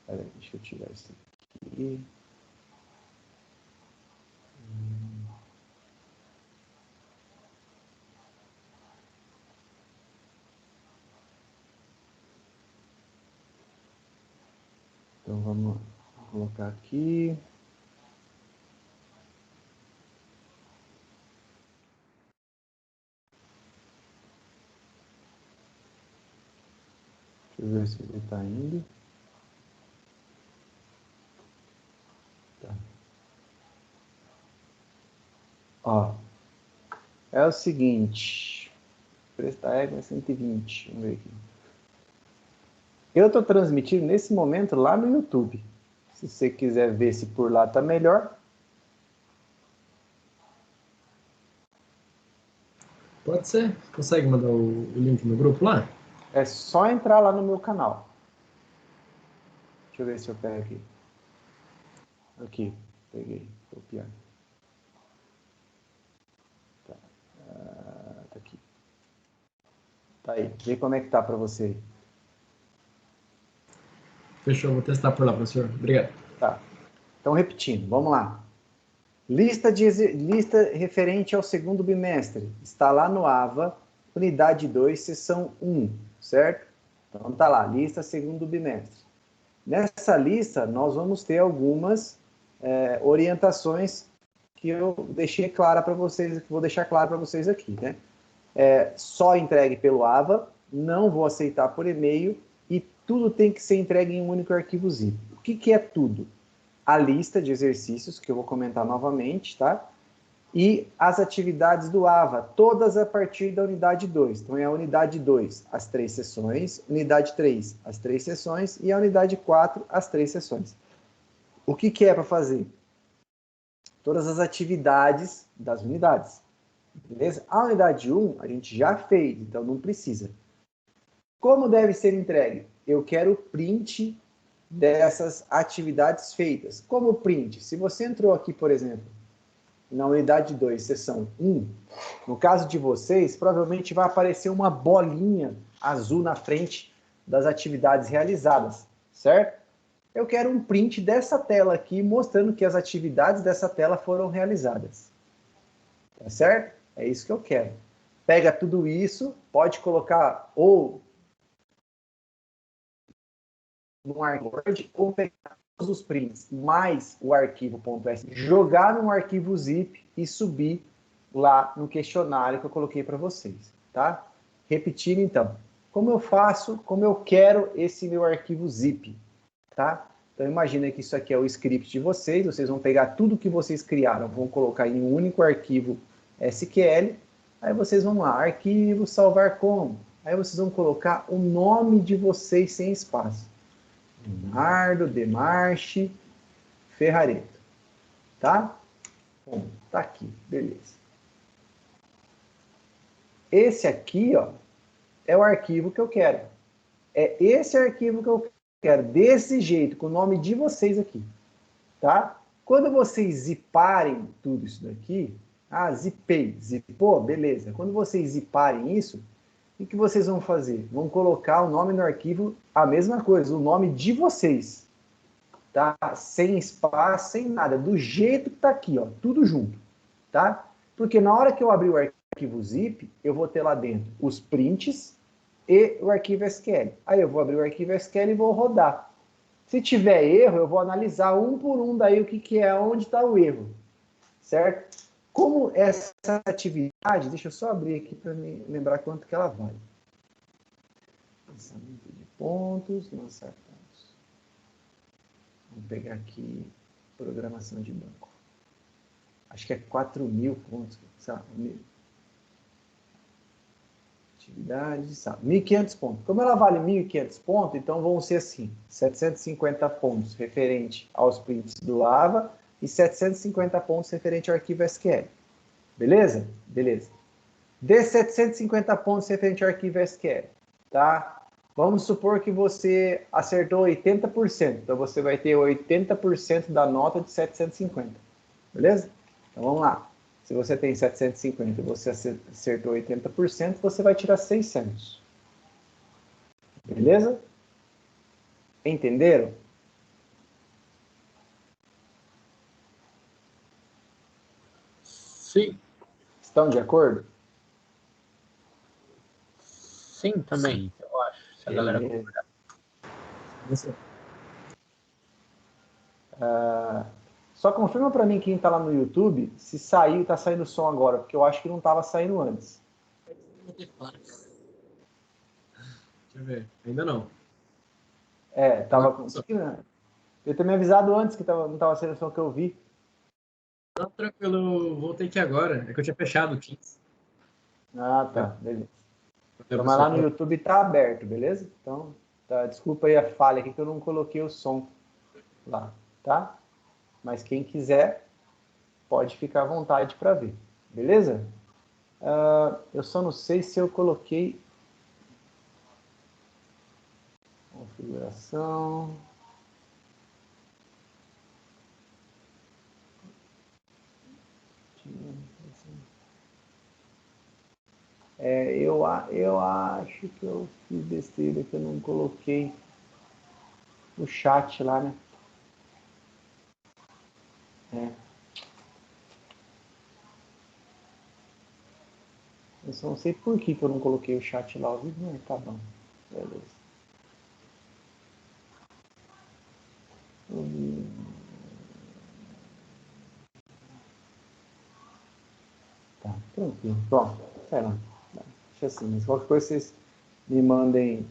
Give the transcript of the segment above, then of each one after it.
Peraí, deixa eu tirar isso aqui. Então vamos colocar aqui. Deixa eu ver se ele está indo. Tá. Ó, é o seguinte. O preço da égua é 120. Vamos ver aqui. Eu estou transmitindo nesse momento lá no YouTube. Se você quiser ver se por lá está melhor. Pode ser. Consegue mandar o link no grupo lá? É só entrar lá no meu canal. Deixa eu ver se eu pego aqui. Aqui, peguei, copiar. Tá, tá aqui. Tá aí, vê como é que tá para você. Fechou, vou testar por lá, professor. Obrigado. Tá. Então, repetindo, vamos lá. Lista referente ao segundo bimestre. Está lá no AVA, unidade 2, seção 1, certo? Então, tá lá, lista segundo bimestre. Nessa lista, nós vamos ter algumas orientações que eu deixei clara para vocês, que vou deixar claro para vocês aqui, né? Só entregue pelo AVA, não vou aceitar por e-mail e tudo tem que ser entregue em um único arquivo zip. O que é tudo? A lista de exercícios, que eu vou comentar novamente, tá? E as atividades do AVA, todas a partir da unidade 2. Então, é a unidade 2, as 3 sessões, unidade 3, as 3 sessões, e a unidade 4, as 3 sessões. O que é para fazer? Todas as atividades das unidades. Beleza? A unidade 1 a gente já fez, então não precisa. Como deve ser entregue? Eu quero print dessas atividades feitas. Como print? Se você entrou aqui, por exemplo, na unidade 2, seção 1, no caso de vocês, provavelmente vai aparecer uma bolinha azul na frente das atividades realizadas, certo? Eu quero um print dessa tela aqui, mostrando que as atividades dessa tela foram realizadas. Tá certo? É isso que eu quero. Pega tudo isso, pode colocar ou no Word ou pegar todos os prints mais o arquivo .s, jogar num arquivo zip e subir lá no questionário que eu coloquei para vocês, tá? Repetindo então, como eu faço, como eu quero esse meu arquivo zip, tá? Então imagina que isso aqui é o script de vocês, vocês vão pegar tudo que vocês criaram, vão colocar em um único arquivo SQL, aí vocês vão lá, arquivo, salvar como, aí vocês vão colocar o nome de vocês sem espaço. Leonardo Demarche Ferrareto, tá? Bom, tá aqui, beleza. Esse aqui, ó, é o arquivo que eu quero. É esse arquivo que eu quero, desse jeito, com o nome de vocês aqui, tá? Quando vocês ziparem tudo isso daqui, zipei, zipou, beleza. Quando vocês ziparem isso, o que vocês vão fazer? Vão colocar o nome no arquivo, a mesma coisa, o nome de vocês, tá? Sem espaço, sem nada, do jeito que tá aqui, ó, tudo junto, tá? Porque na hora que eu abrir o arquivo zip, eu vou ter lá dentro os prints e o arquivo SQL. Aí eu vou abrir o arquivo SQL e vou rodar. Se tiver erro, eu vou analisar um por um daí o que é, onde está o erro, certo? Como essa atividade, deixa eu só abrir aqui para me lembrar quanto que ela vale. Lançamento de pontos, lançar pontos. Vamos pegar aqui programação de banco. Acho que é 4.000 pontos, sabe? Atividades, sabe? 1.500 pontos. Como ela vale 1.500 pontos, então vão ser assim, 750 pontos referente aos prints do Lava e 750 pontos referente ao arquivo SQL. Beleza? Beleza. Dê 750 pontos referente ao arquivo SQL, tá? Vamos supor que você acertou 80%, então você vai ter 80% da nota de 750, beleza? Então vamos lá. Se você tem 750 e você acertou 80%, você vai tirar 600. Beleza? Entenderam? Sim. Estão de acordo? Sim, também, eu acho. Se a galera Beleza. concordar. Você. Só confirma para mim quem está lá no YouTube se saiu e está saindo som agora, porque eu acho que não estava saindo antes. Deixa eu ver. Ainda não. Tava com. Eu ter me avisado antes que não estava saindo som que eu vi. Não, tranquilo, eu voltei aqui agora. É que eu tinha fechado o Teams. Ah, tá, beleza. Então, Então, mas lá no YouTube está aberto, beleza? Então, tá, desculpa aí a falha aqui que eu não coloquei o som lá, tá? Mas quem quiser pode ficar à vontade para ver, beleza? Eu só não sei se eu coloquei configuração. Eu acho que eu fiz besteira, que eu não coloquei o chat lá, né? Eu só não sei por que eu não coloquei o chat lá, viu? Não, tá bom. Beleza. Tá, tranquilo. Pronto, pera lá. Deixa assim, mas qualquer coisa vocês me mandem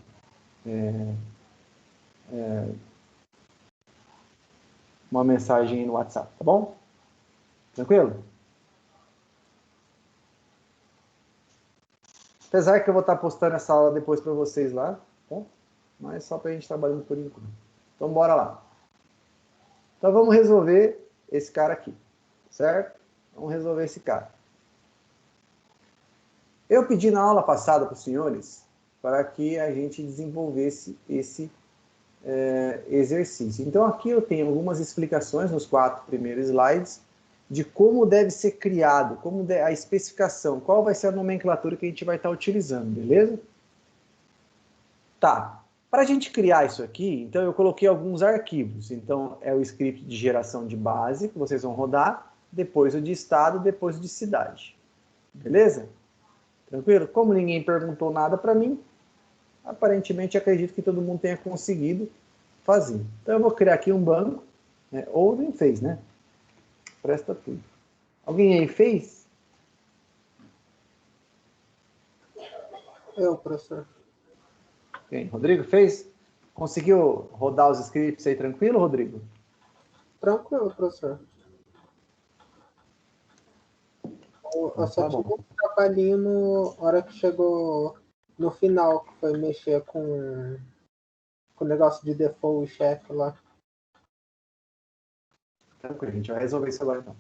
uma mensagem aí no WhatsApp, tá bom? Tranquilo? Apesar que eu vou estar postando essa aula depois para vocês lá, tá? Mas só para a gente trabalhando por enquanto. Então, bora lá. Então, vamos resolver esse cara aqui, certo? Vamos resolver esse cara. Eu pedi na aula passada para os senhores para que a gente desenvolvesse esse exercício. Então, aqui eu tenho algumas explicações nos 4 primeiros slides de como deve ser criado, a especificação, qual vai ser a nomenclatura que a gente vai estar utilizando, beleza? Tá. Para a gente criar isso aqui, então eu coloquei alguns arquivos. Então, é o script de geração de base, que vocês vão rodar, depois o de estado, depois o de cidade. Beleza? Tranquilo? Como ninguém perguntou nada para mim, aparentemente acredito que todo mundo tenha conseguido fazer. Então eu vou criar aqui um banco, né? Ou nem fez, né? Presta tudo. Alguém aí fez? Eu, professor. Quem? Rodrigo fez? Conseguiu rodar os scripts aí tranquilo, Rodrigo? Tranquilo, professor. Eu só Tá tive bom. um trabalhinho na hora que chegou no final, que foi mexer com o negócio de default check lá. Tranquilo, a gente vai resolver isso agora então.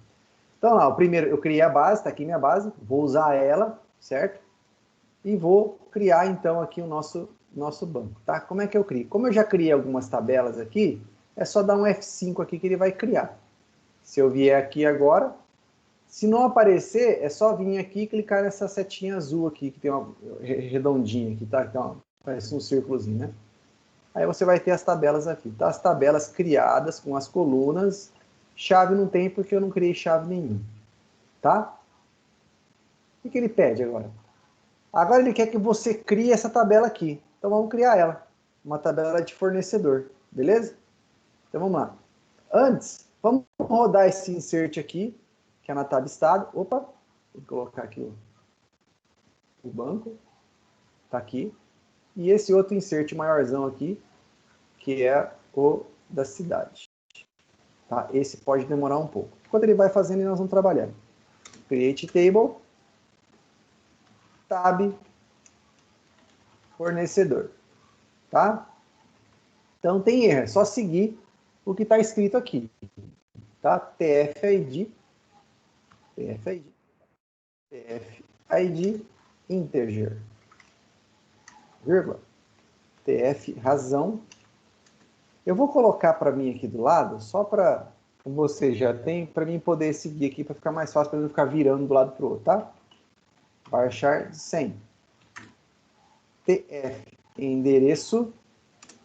Então lá, o primeiro, eu criei a base, está aqui minha base, vou usar ela, certo? E vou criar então aqui o nosso banco, tá? Como é que eu crio? Como eu já criei algumas tabelas aqui, é só dar um F5 aqui que ele vai criar. Se eu vier aqui agora, se não aparecer, é só vir aqui e clicar nessa setinha azul aqui, que tem uma redondinha aqui, tá? Então, parece um círculozinho, né? Aí você vai ter as tabelas aqui, tá? As tabelas criadas com as colunas. Chave não tem porque eu não criei chave nenhuma, tá? O que ele pede agora? Agora ele quer que você crie essa tabela aqui. Então vamos criar ela. Uma tabela de fornecedor, beleza? Então vamos lá. Antes, vamos rodar esse insert aqui, que é na tab estado. Opa, vou colocar aqui o banco. Tá aqui. E esse outro insert maiorzão aqui, que é o da cidade. Tá? Esse pode demorar um pouco. Enquanto ele vai fazendo, nós vamos trabalhando. Create table, tab, fornecedor. Tá? Então tem erro, é só seguir o que está escrito aqui. Tá? TF-ID, integer, vírgula, TF razão. Eu vou colocar para mim aqui do lado, só para você já tem, para mim poder seguir aqui, para ficar mais fácil, para não ficar virando do lado para o outro, tá? Varchar 100. TF, endereço,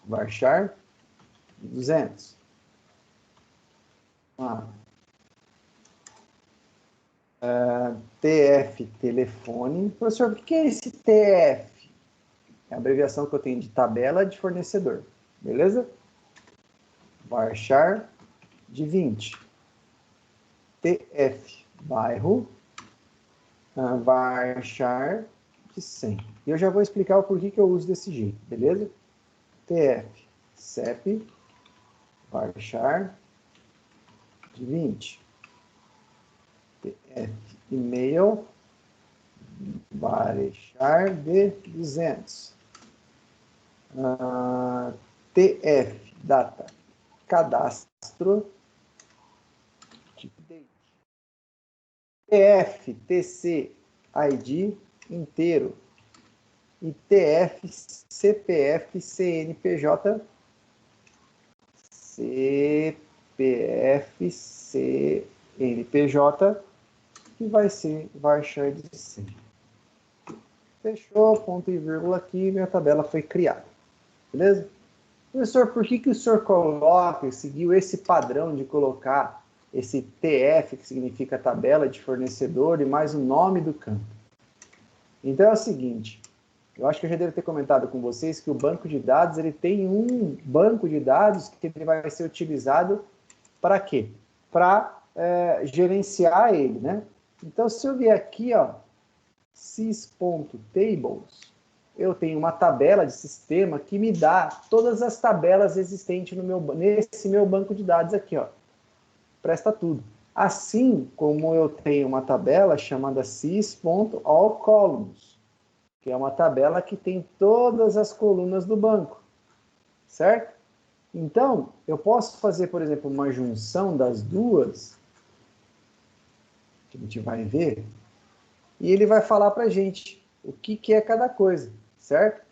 varchar 200. TF, telefone. Professor, o que é esse TF? É a abreviação que eu tenho de tabela de fornecedor. Beleza? Varchar de 20. TF, bairro. Varchar de 100. E eu já vou explicar o porquê que eu uso desse jeito, beleza? TF, CEP, varchar de 20. TF, e-mail, varchar de 200. TF, data, cadastro, tipo date. TF, TC, ID inteiro. E TF, CPF, CNPJ, CPF, CNPJ, que vai ser varchar de 100. Fechou, ponto e vírgula aqui, minha tabela foi criada. Beleza? Professor, por que o senhor coloca, seguiu esse padrão de colocar esse TF, que significa tabela de fornecedor, e mais o nome do campo? Então é o seguinte, eu acho que eu já devo ter comentado com vocês que o banco de dados, ele tem um banco de dados que ele vai ser utilizado para quê? Para gerenciar ele, né? Então, se eu vier aqui, ó, sys.tables, eu tenho uma tabela de sistema que me dá todas as tabelas existentes nesse meu banco de dados aqui, ó. Presta tudo. Assim como eu tenho uma tabela chamada sys.allcolumns, que é uma tabela que tem todas as colunas do banco, certo? Então, eu posso fazer, por exemplo, uma junção das duas, que a gente vai ver, e ele vai falar para a gente o que é cada coisa, certo?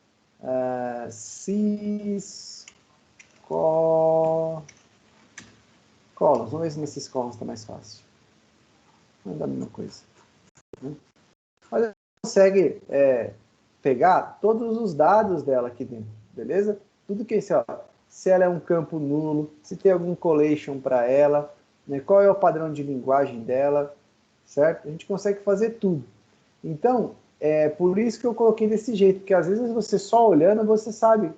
Columns. Vamos ver se nesses columns está mais fácil. Não é da mesma coisa. Mas você consegue pegar todos os dados dela aqui dentro, beleza? Tudo que é, ó, se ela é um campo nulo, se tem algum collation para ela, né, qual é o padrão de linguagem dela, certo? A gente consegue fazer tudo. Então, é por isso que eu coloquei desse jeito, porque às vezes você só olhando, você sabe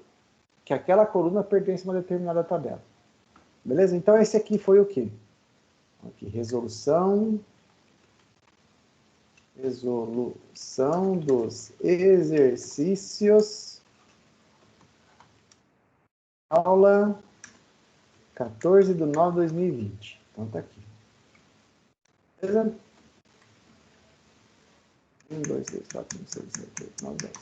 que aquela coluna pertence a uma determinada tabela. Beleza? Então, esse aqui foi o quê? Aqui, resolução dos exercícios, aula 14/9/2020. Então, tá aqui. Beleza? 1, 2, 3, 4, 5, 6, 7, 8, 9, 10.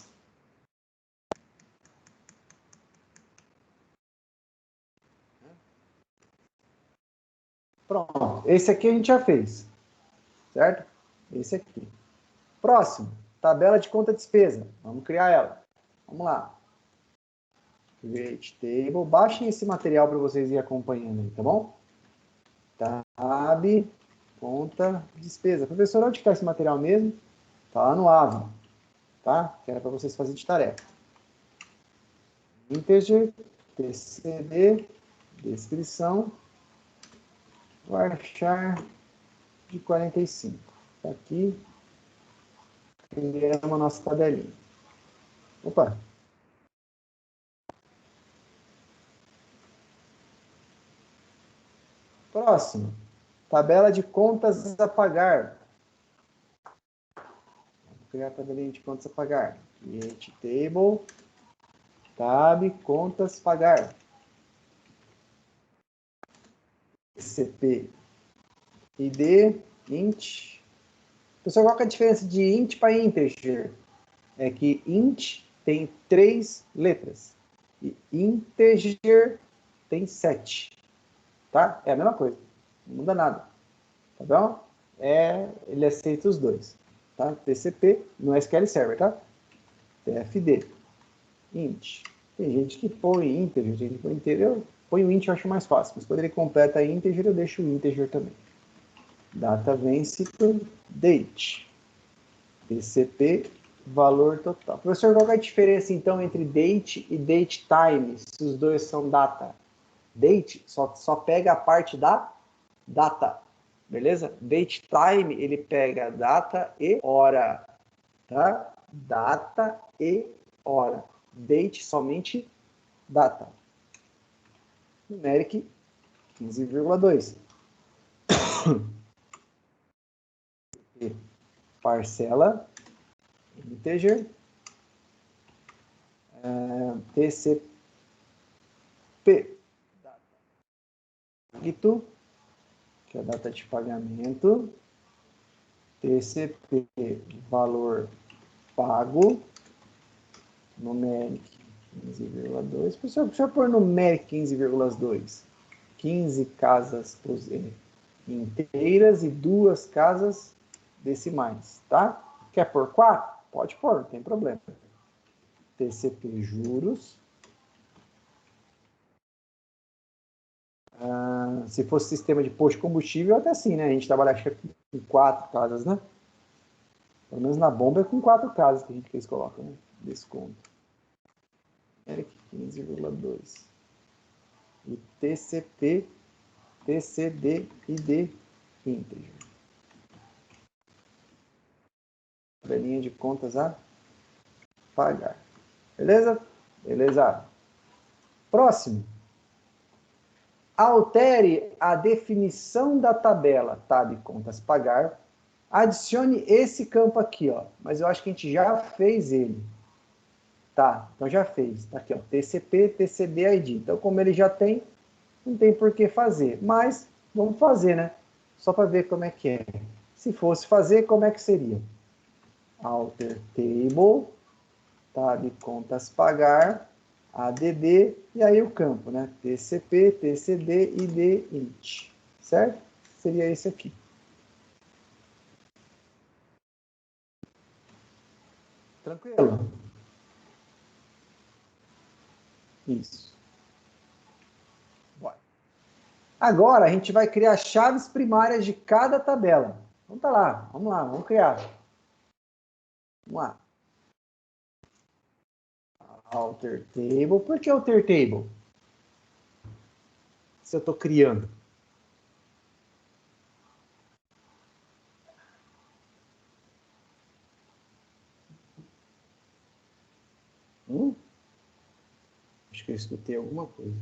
Pronto. Esse aqui a gente já fez. Certo? Esse aqui. Próximo. Tabela de conta despesa. Vamos criar ela. Vamos lá. Create table. Baixem esse material para vocês irem acompanhando aí, tá bom? Tab, conta, despesa. Professor, onde está esse material mesmo? Está lá no AVA, tá? Que era para vocês fazerem de tarefa. Integer, TCD, descrição, varchar de 45. Tá aqui. Criamos a nossa tabelinha. Opa! Próximo. Tabela de contas a pagar. Vamos criar a tabelinha de contas a pagar. Create table. Tab, contas pagar. CP, ID, int. Pessoal, qual que é a diferença de int para integer? É que int tem 3 letras e integer tem 7. Tá? É a mesma coisa. Não muda nada. Tá bom? Ele aceita os dois. Tá? TCP no SQL Server, tá? TFD. Int. Tem gente que põe integer, tem gente que põe integer. Eu ponho int, eu acho mais fácil. Mas quando ele completa integer, eu deixo o integer também. Data vence por date. TCP, valor total. Professor, qual é a diferença, então, entre date e date time, se os dois são data? Date só pega a parte da data. Beleza? Date time, ele pega data e hora, tá? Data e hora. Date, somente data. Numeric, 15,2. Parcela, integer, TCP, data, que é a data de pagamento, TCP, valor pago, numeric 15,2. Deixa eu pôr numeric 15,2. 15 casas inteiras e 2 casas decimais, tá? Quer pôr 4? Pode pôr, não tem problema. TCP juros. Se fosse sistema de posto de combustível, até assim, né? A gente trabalha, acho que com 4 casas, né? Pelo menos na bomba é com 4 casas que eles colocam, né? Desconto. ERIC 15,2. E TCP, TCD, ID, integer. Tabelinha de contas a pagar. Beleza? Beleza. Próximo. Altere a definição da tabela, tab contas pagar. Adicione esse campo aqui, ó. Mas eu acho que a gente já fez ele. Tá, então já fez. Tá aqui, ó. TCP, TCD, ID. Então, como ele já tem, não tem por que fazer. Mas, vamos fazer, né? Só para ver como é que é. Se fosse fazer, como é que seria? Alter table, tab contas pagar, ADD, e aí o campo, né? TCP, TCD, ID, int. Certo? Seria esse aqui. Tranquilo? Isso. Bora. Agora, a gente vai criar chaves primárias de cada tabela. Então tá lá, vamos criar. Vamos lá. Alter table. Por que alter table? Se eu estou criando. Acho que eu escutei alguma coisa.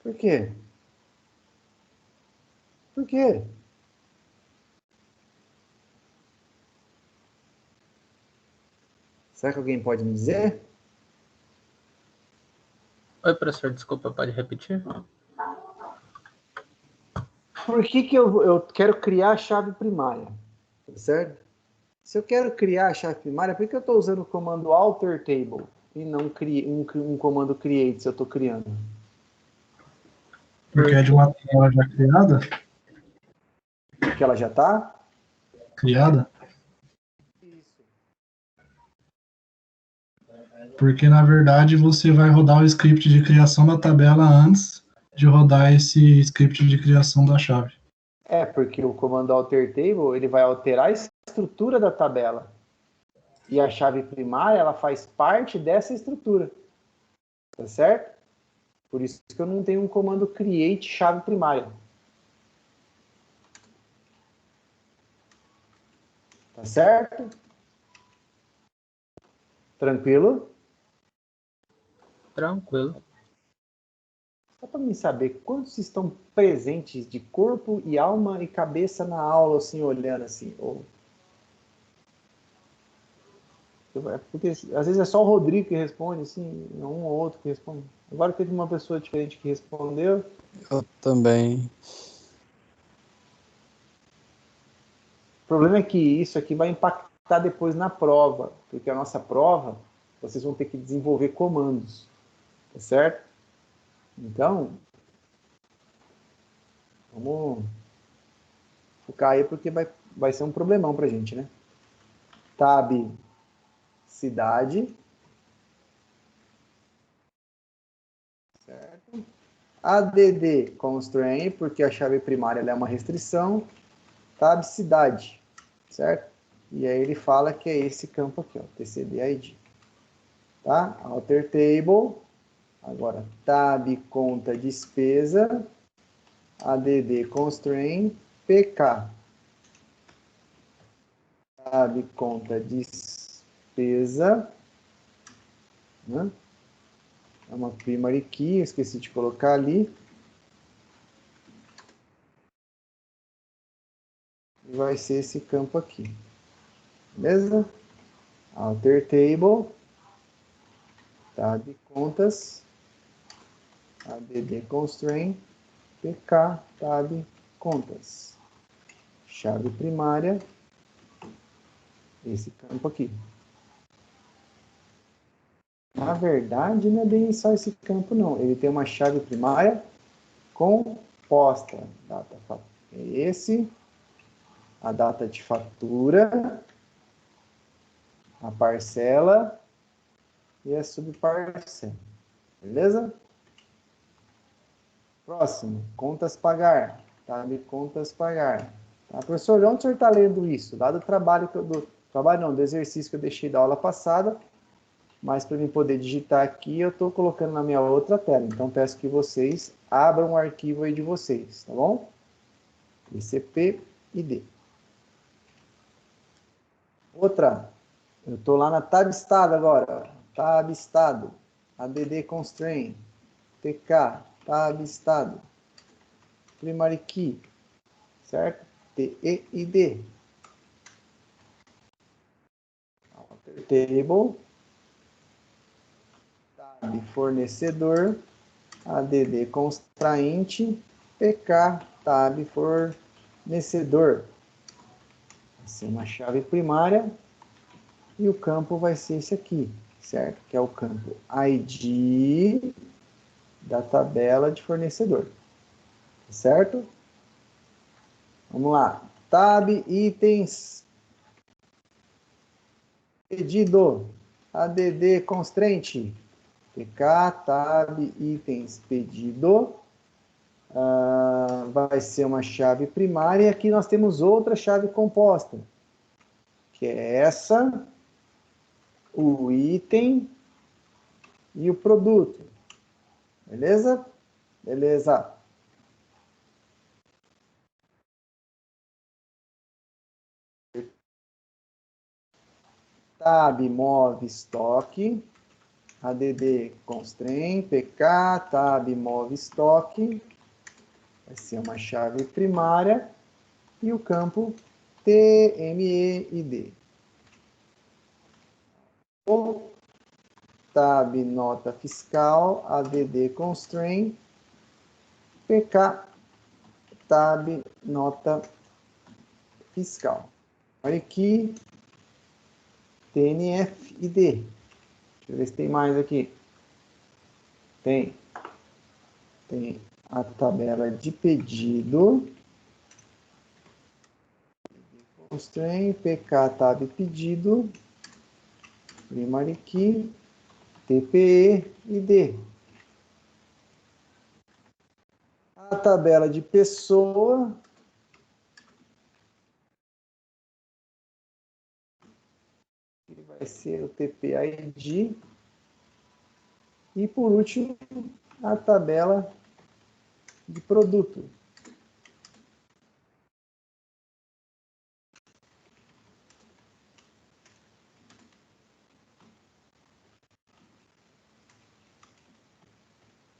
Por quê? Por quê? Será que alguém pode me dizer? Oi, professor, desculpa, pode repetir? Por que eu quero criar a chave primária? Certo? Se eu quero criar a chave primária, por que eu estou usando o comando alter table e não um comando create se eu estou criando? Porque é de uma tabela já criada? Porque ela já está? Criada? Isso. Porque, na verdade, você vai rodar o script de criação da tabela antes de rodar esse script de criação da chave. É, porque o comando alter table, ele vai alterar a estrutura da tabela. E a chave primária, ela faz parte dessa estrutura. Tá certo? Por isso que eu não tenho um comando create chave primária. Tá certo? Tranquilo? Tranquilo. Só para mim saber quantos estão presentes de corpo e alma e cabeça na aula, assim, olhando assim. Porque às vezes é só o Rodrigo que responde, assim, um ou outro que responde. Agora teve uma pessoa diferente que respondeu. Eu também. O problema é que isso aqui vai impactar depois na prova, porque a nossa prova, vocês vão ter que desenvolver comandos, tá certo? Então, vamos focar aí, porque vai ser um problemão pra gente, né? Tab, cidade, certo? ADD, constraint, porque a chave primária ela é uma restrição. Tab, cidade, certo? E aí ele fala que é esse campo aqui, ó, TCD ID. Tá? Alter table, Agora, tab conta despesa, add constraint, pk. Tab conta despesa, né? É uma primary key, eu esqueci de colocar ali. E vai ser esse campo aqui. Beleza? Alter table, tab contas, add constraint, pk, tab contas. Chave primária, esse campo aqui. Na verdade, não é bem só esse campo, não. Ele tem uma chave primária composta. É esse, a data de fatura, a parcela e a subparcela. Beleza? Próximo, contas pagar. Tab contas pagar. Tá, professor, onde o senhor está lendo isso? Lá do trabalho do exercício que eu deixei da aula passada, mas para mim poder digitar aqui, eu estou colocando na minha outra tela. Então, peço que vocês abram o arquivo aí de vocês, tá bom? ICP-ID. Outra, eu estou lá na tab estado agora. Tab estado, add constraint, tk, tab estado, primary key, certo? TEID. Alter table, tab fornecedor, add constraint, pk, tab fornecedor. Vai ser uma chave primária e o campo vai ser esse aqui, certo? Que é o campo ID da tabela de fornecedor, certo? Vamos lá. Tab itens pedido, add constraint, pk, tab itens pedido, vai ser uma chave primária, e aqui nós temos outra chave composta, que é essa, o item e o produto. Beleza? Beleza. Tab move estoque, add constraint, pk, tab move estoque, vai ser uma chave primária, e o campo TMEID. O tab nota fiscal, add constraint, pk, tab nota fiscal. Olha aqui, TNFID. Deixa eu ver se tem mais aqui. Tem a tabela de pedido. Constraint, pk, tab pedido. Primary key, TPE, ID. A tabela de pessoa. Que vai ser o TPID. E por último, a tabela de produto.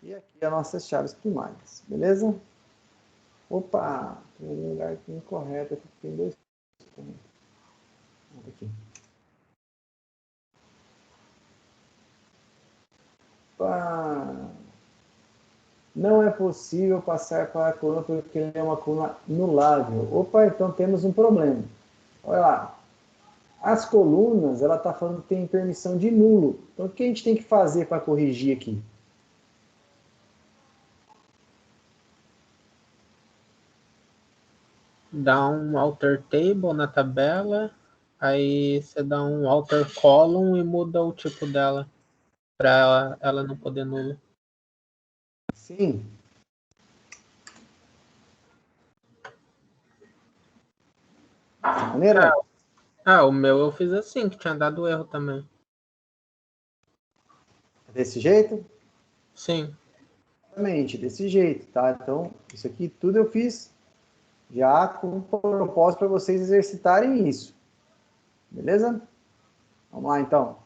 E aqui as nossas chaves primárias, beleza? Opa, tem um lugar aqui incorreto, aqui tem dois pontos. Aqui. Opa. Não é possível passar para a coluna porque ele é uma coluna nulável. Opa, então temos um problema. Olha lá. As colunas, ela está falando que tem permissão de nulo. Então, o que a gente tem que fazer para corrigir aqui? Dá um alter table na tabela, aí você dá um alter column e muda o tipo dela, para ela não poder nulo. Sim. Dessa maneira? O meu eu fiz assim, que tinha dado erro também. Desse jeito? Sim. Exatamente, desse jeito, tá? Então, isso aqui tudo eu fiz já com propósito para vocês exercitarem isso. Beleza? Vamos lá, então.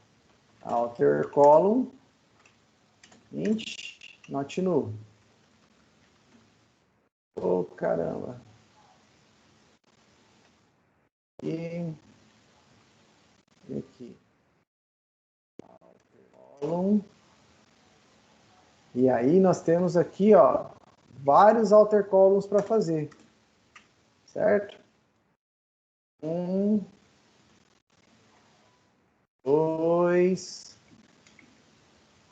Alter column, int, not null. Oh, caramba. E aqui. Column. E aí nós temos aqui, ó, vários alter columns para fazer. Certo? 1, 2.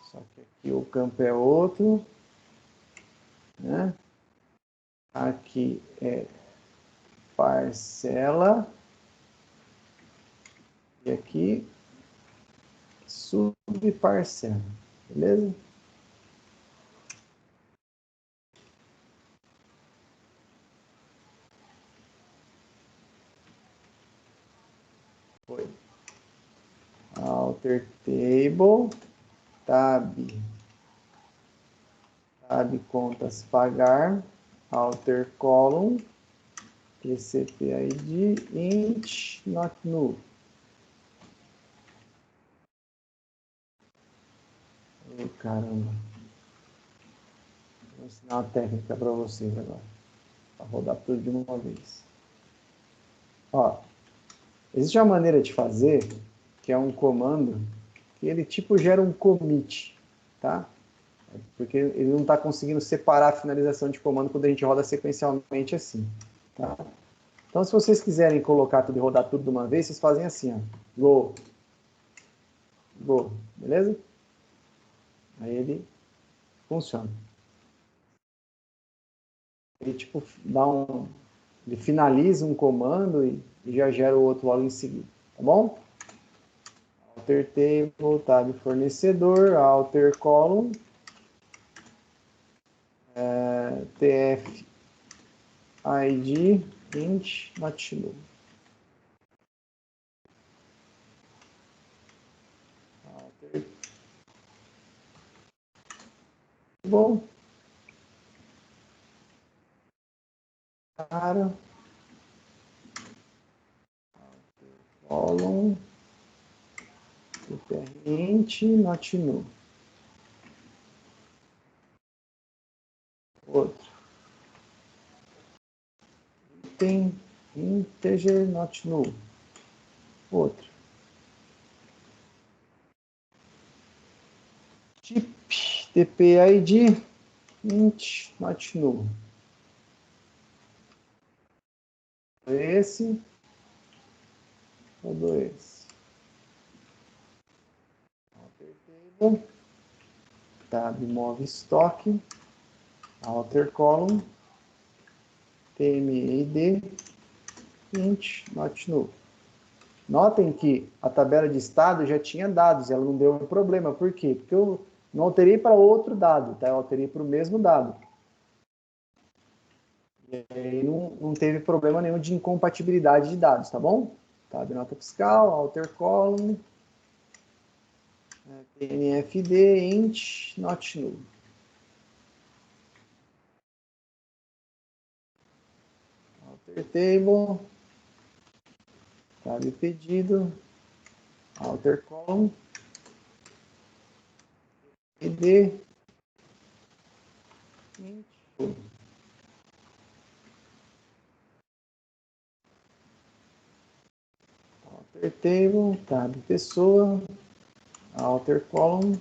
Só que aqui o campo é outro, né? Aqui é parcela. E aqui subparcela. Beleza? Foi. Alter table, tab contas pagar, alter column, TCP/ID, int not null. Oh, caramba. Vou ensinar uma técnica para vocês agora, para rodar tudo de uma vez. Ó, existe uma maneira de fazer, que é um comando, que ele tipo gera um commit, tá? Porque ele não está conseguindo separar a finalização de comando quando a gente roda sequencialmente assim, tá? Então, se vocês quiserem colocar tudo e rodar tudo de uma vez, vocês fazem assim, ó, go, beleza? Aí ele funciona. Ele tipo ele finaliza um comando e já gera o outro logo em seguida, tá bom? Alter table, tab fornecedor, alter column, tf id int not null. Alter. Bom. Cara. Column. Int not null. Outro. Item integer not null. Outro. Tip tpid int not null. Esse ou esse. Tab move estoque, alter column, tmid int not null. Notem que a tabela de estado já tinha dados, ela não deu problema. Por quê? Porque eu não alterei para outro dado, tá? Eu alterei para o mesmo dado. E aí não teve problema nenhum de incompatibilidade de dados, tá bom? Tab nota fiscal, alter column, tnfd int not null. Alter table, tab pedido, alter column, id int null. Alter table, tab pessoa, alter column,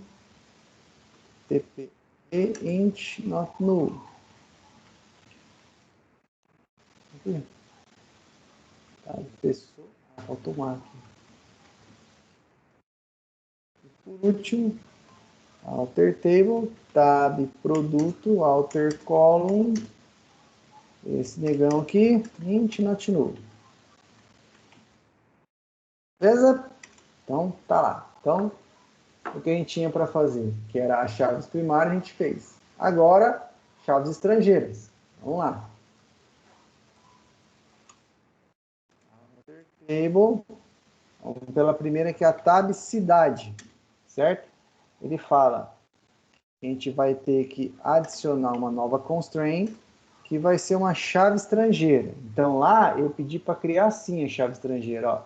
tp int not null. Aqui. Tab pessoa, automático. E por último, alter table, tab produto, alter column, esse negão aqui, int not null. Beleza? Então, tá lá. Então, o que a gente tinha para fazer, que era as chaves primárias, a gente fez. Agora, chaves estrangeiras. Vamos lá. Table, vamos pela primeira, que é a tab cidade, certo? Ele fala a gente vai ter que adicionar uma nova constraint, que vai ser uma chave estrangeira. Então, lá eu pedi para criar sim a chave estrangeira. Ó.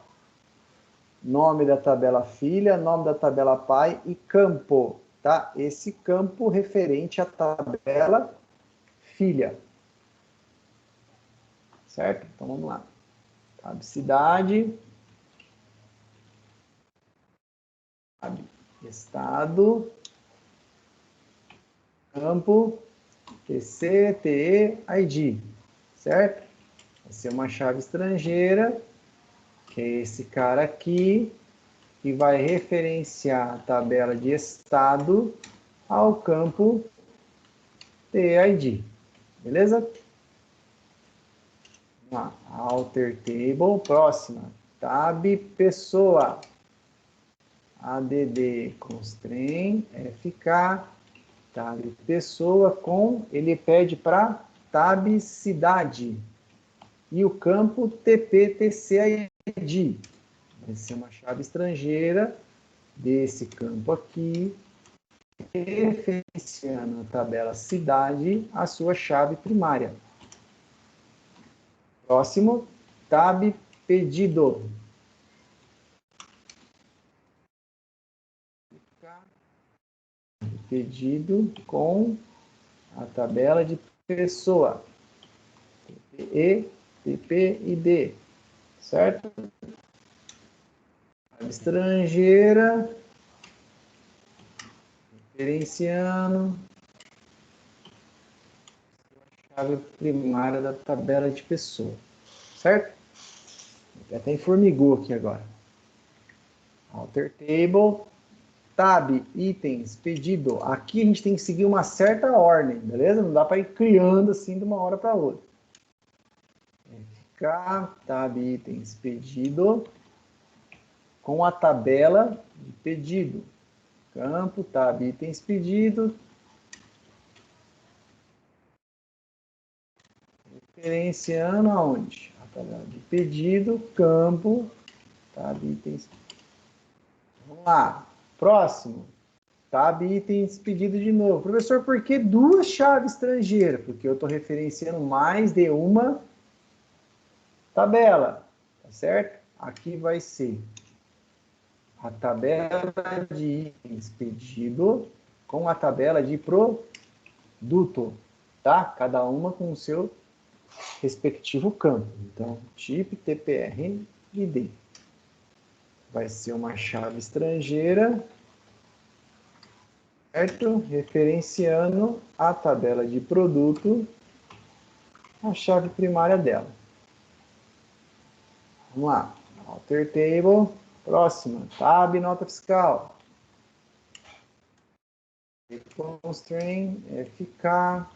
Nome da tabela filha, nome da tabela pai e campo. Tá? Esse campo referente à tabela filha. Certo? Então, vamos lá. Tab cidade. Tab estado. Campo. TC, TE, ID. Certo? Vai ser uma chave estrangeira, que é esse cara aqui, que vai referenciar a tabela de estado ao campo TID. Beleza? Vamos lá. Alter table, próxima. Tab pessoa. add constraint FK. Tab pessoa com, ele pede para tab cidade. E o campo TPTCID. Vai ser uma chave estrangeira desse campo aqui, referenciando a tabela cidade a sua chave primária. Próximo, tab pedido. Pedido com a tabela de pessoa. TPE, TPID. Certo? Estrangeira. Referenciando a chave primária da tabela de pessoa. Certo? Até informigou aqui agora. Alter table. Tab, itens, pedido. Aqui a gente tem que seguir uma certa ordem, beleza? Não dá para ir criando assim de uma hora para outra. FK, tab, itens, pedido, com a tabela de pedido. Campo, tab, itens, pedido. Referenciando aonde? A tabela de pedido, campo, tab, itens. Vamos lá. Próximo, tab itens pedido de novo. Professor, por que duas chaves estrangeiras? Porque eu estou referenciando mais de uma tabela, tá certo? Aqui vai ser a tabela de itens pedido com a tabela de produto, tá? Cada uma com o seu respectivo campo. Então, tipo TPR ID. Vai ser uma chave estrangeira, certo? Referenciando a tabela de produto, a chave primária dela. Vamos lá. Alter table. Próxima. Tab nota fiscal. Constraint FK.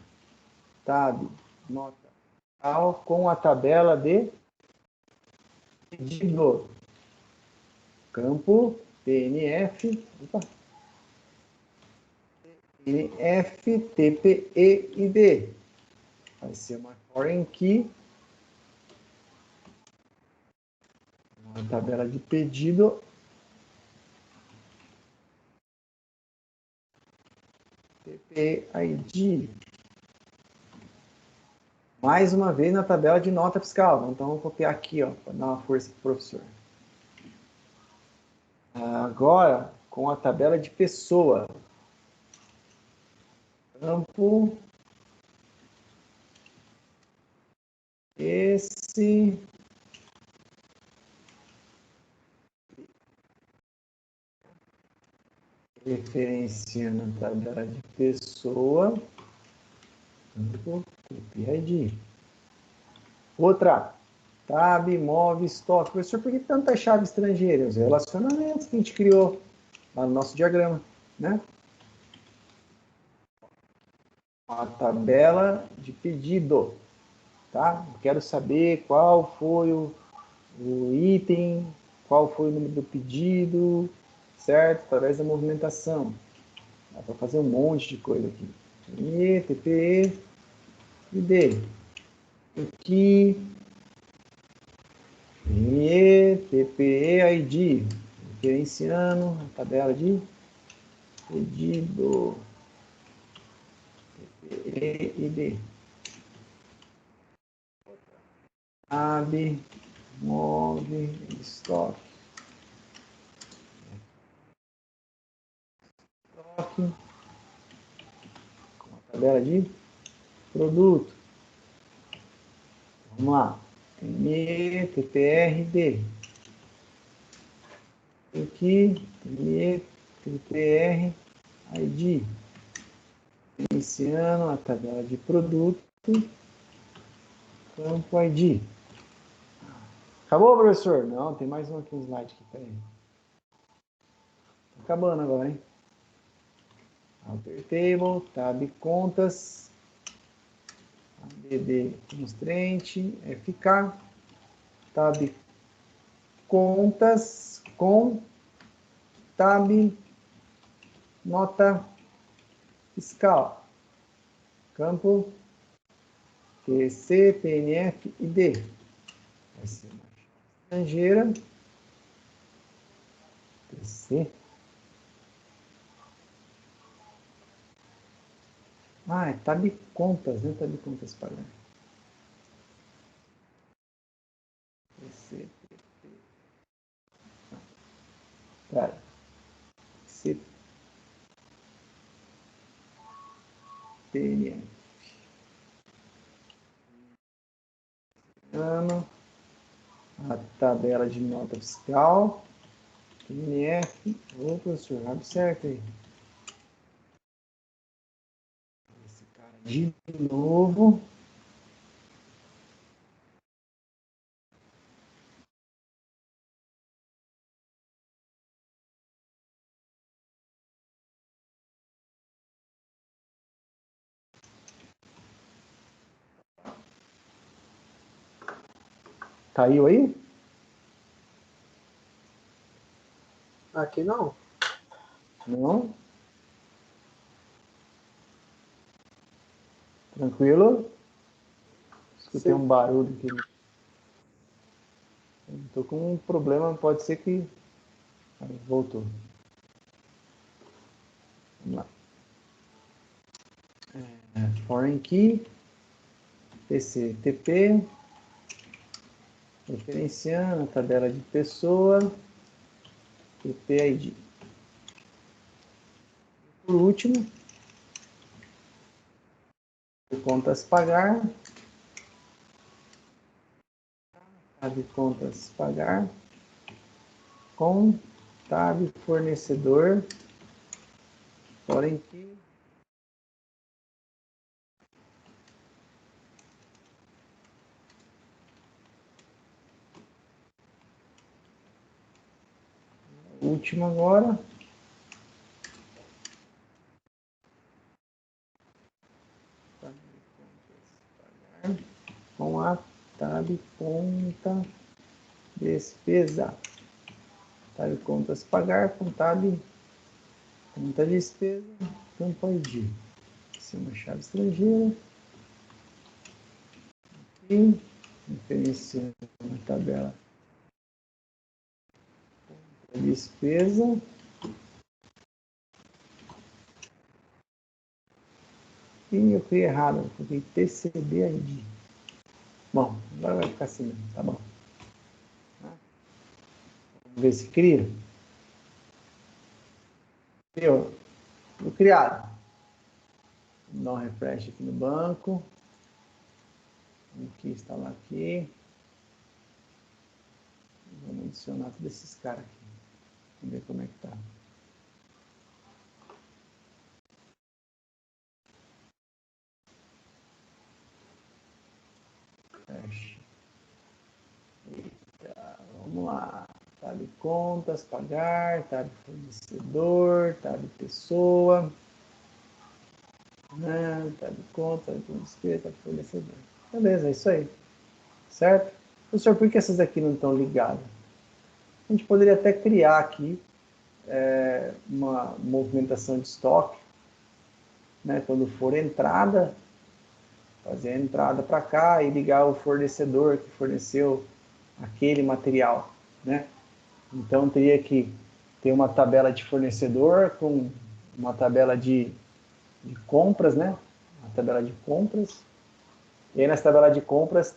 Tab nota fiscal com a tabela de pedido. Campo TNF. Opa. TNF TPEID. Vai ser uma foreign key. Uma tabela de pedido. TPID. Mais uma vez na tabela de nota fiscal. Então, vamos copiar aqui, ó, para dar uma força para o professor. Agora, com a tabela de pessoa. Campo. Esse. Referenciando a tabela de pessoa. Campo. TPID. Outra. Tab, move, estoque. Professor, por que tanta chave estrangeira? Os relacionamentos que a gente criou lá no nosso diagrama, né? A tabela de pedido, tá? Eu quero saber qual foi o item, qual foi o número do pedido, certo? Através da movimentação. Dá para fazer um monte de coisa aqui. E, TPE, ID. Aqui. TPE ID, referenciando a tabela de pedido. E e D. Tab, move, estoque. Estoque. Com a tabela de produto. Vamos lá. ME, TPRD. Aqui, ME, TPR, ID. Iniciando a tabela de produto. Campo ID. Acabou, professor? Não, tem mais um aqui, um slide aqui, peraí. Tá acabando agora, hein? Alter Table, Tab Contas, ADD Constraint, FK, Tab Contas com Tab Nota Fiscal, campo TC, PNF e D. Vai ser uma estrangeira, TC. Ah, é Tab Contas, né? Tab Contas pagar. TC, cara, TC, PNF. Ano, a tabela de nota fiscal, PNF. Ô, professor, abre certo aí. Esse cara de novo. Caiu aí? Aqui não. Não? Tranquilo? Escutei um barulho aqui. Estou com um problema, pode ser que... Aí, voltou. Vamos lá. Foreign Key, TCTP, referenciando a tabela de pessoa, TPID. Por último, contas pagar, tab contas pagar, com tab fornecedor, Foreign Key, último agora, com a tab conta despesa, tab contas pagar, com tab conta despesa, campo ID, uma chave estrangeira, e referenciando a tabela conta despesa, e eu fui errado, eu coloquei TCBID. Bom, agora vai ficar assim, tá bom. Vamos ver se cria. Criou. Tudo criado. Vou dar um refresh aqui no banco. Aqui, instalar aqui. Vamos adicionar todos esses caras aqui. Vamos ver como é que tá. Fecha. Eita, vamos lá. Tab contas, pagar, tab fornecedor, tab pessoa, né? Tab conta, tab despesa, tab fornecedor. Beleza, é isso aí. Certo? Professor, por que essas aqui não estão ligadas? A gente poderia até criar aqui uma movimentação de estoque, né? Quando for entrada, fazer a entrada para cá e ligar o fornecedor que forneceu aquele material, né? Então, teria que ter uma tabela de fornecedor com uma tabela de compras, né? a tabela de compras. E aí nessa tabela de compras,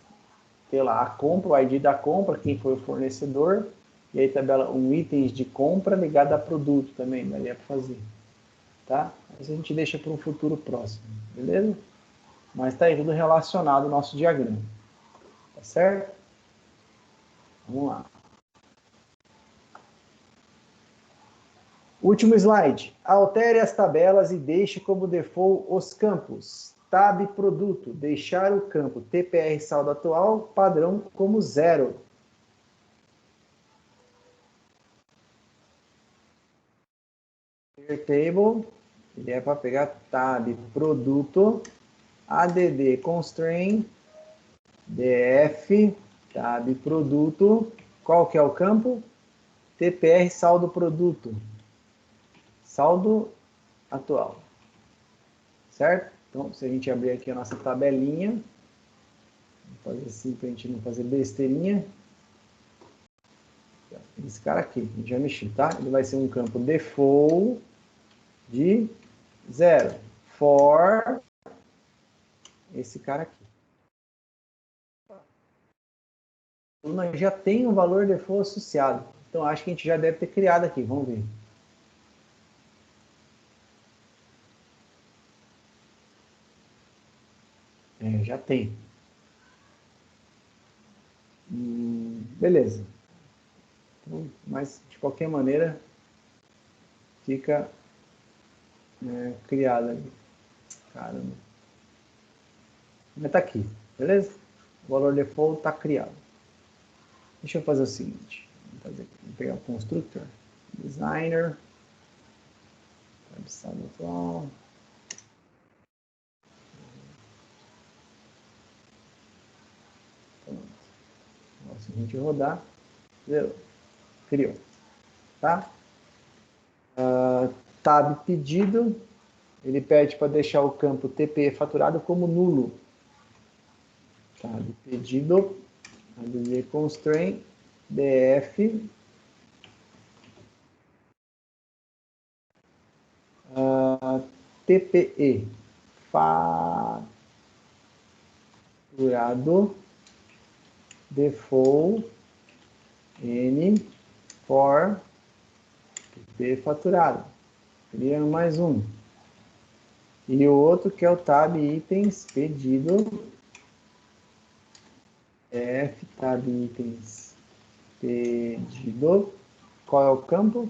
tem lá a compra, o ID da compra, quem foi o fornecedor, e aí tabela itens de compra ligado a produto também, daria para fazer. Tá? Isso a gente deixa para um futuro próximo, beleza? Mas está aí tudo relacionado ao nosso diagrama. Tá certo? Vamos lá. Último slide. Altere as tabelas e deixe como default os campos. Tab produto. Deixar o campo TPR saldo atual padrão como 0. Table. Ele é para pegar tab produto. ADD constraint. DF. Tab produto. Qual que é o campo? TPR saldo produto. Saldo atual. Certo? Então, se a gente abrir aqui a nossa tabelinha, vou fazer assim para a gente não fazer besteirinha. Esse cara aqui, a gente já mexeu, tá? Ele vai ser um campo default de 0. For esse cara aqui. Nós já tem um valor default associado. Então, acho que a gente já deve ter criado aqui. Vamos ver. Já tem. Beleza. Então, mas, de qualquer maneira, fica criado ali. Caramba. Mas tá aqui, beleza? O valor default está criado. Deixa eu fazer o seguinte. Vou pegar o constructor. Designer. Saldo atual. Se a gente rodar, criou, tá? Tab pedido, ele pede para deixar o campo TP faturado como nulo. Tab pedido, ADD constraint, DF, TPE, faturado, default, N, for, TP faturado. Criando mais um. E o outro que é o tab itens pedido. F, tab itens pedido. Qual é o campo?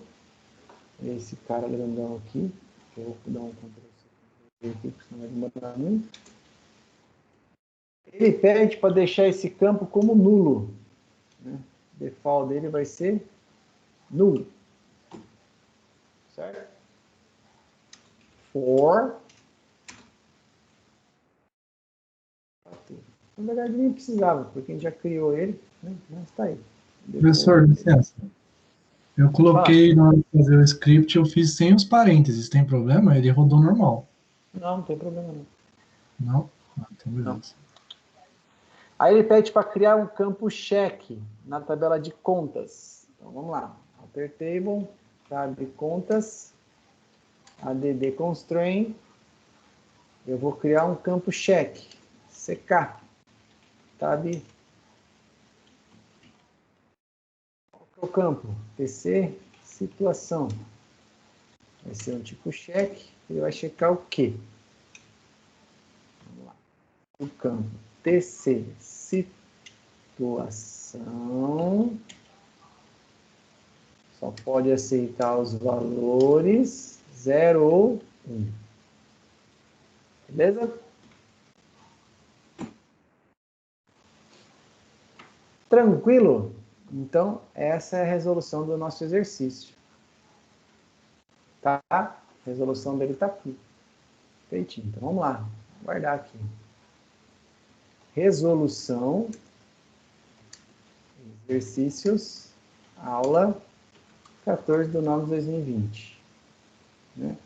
Esse cara grandão aqui. Eu vou dar um Ctrl+C aqui, porque senão vai demorar muito. Ele pede para deixar esse campo como nulo. Né? O default dele vai ser nulo. Certo? For. Na verdade, nem precisava, porque a gente já criou ele, né? Mas está aí. Professor, licença. Eu coloquei na hora de fazer o script, eu fiz sem os parênteses. Tem problema? Ele rodou normal. Não tem problema não. Não? Então beleza. Não. Aí ele pede para criar um campo cheque na tabela de contas. Então vamos lá. Alter table, tab contas, add constraint. Eu vou criar um campo cheque. CK. Tab. Qual que é o campo? TC situação. Vai ser um tipo cheque. Ele vai checar o quê? Vamos lá. O campo TC situação. Só pode aceitar os valores 0 ou 1. Beleza? Tranquilo? Então, essa é a resolução do nosso exercício. Tá? A resolução dele está aqui. Feitinho. Então, vamos lá. Vou guardar aqui. Resolução. Exercícios. Aula 14/9 de 2020. Né?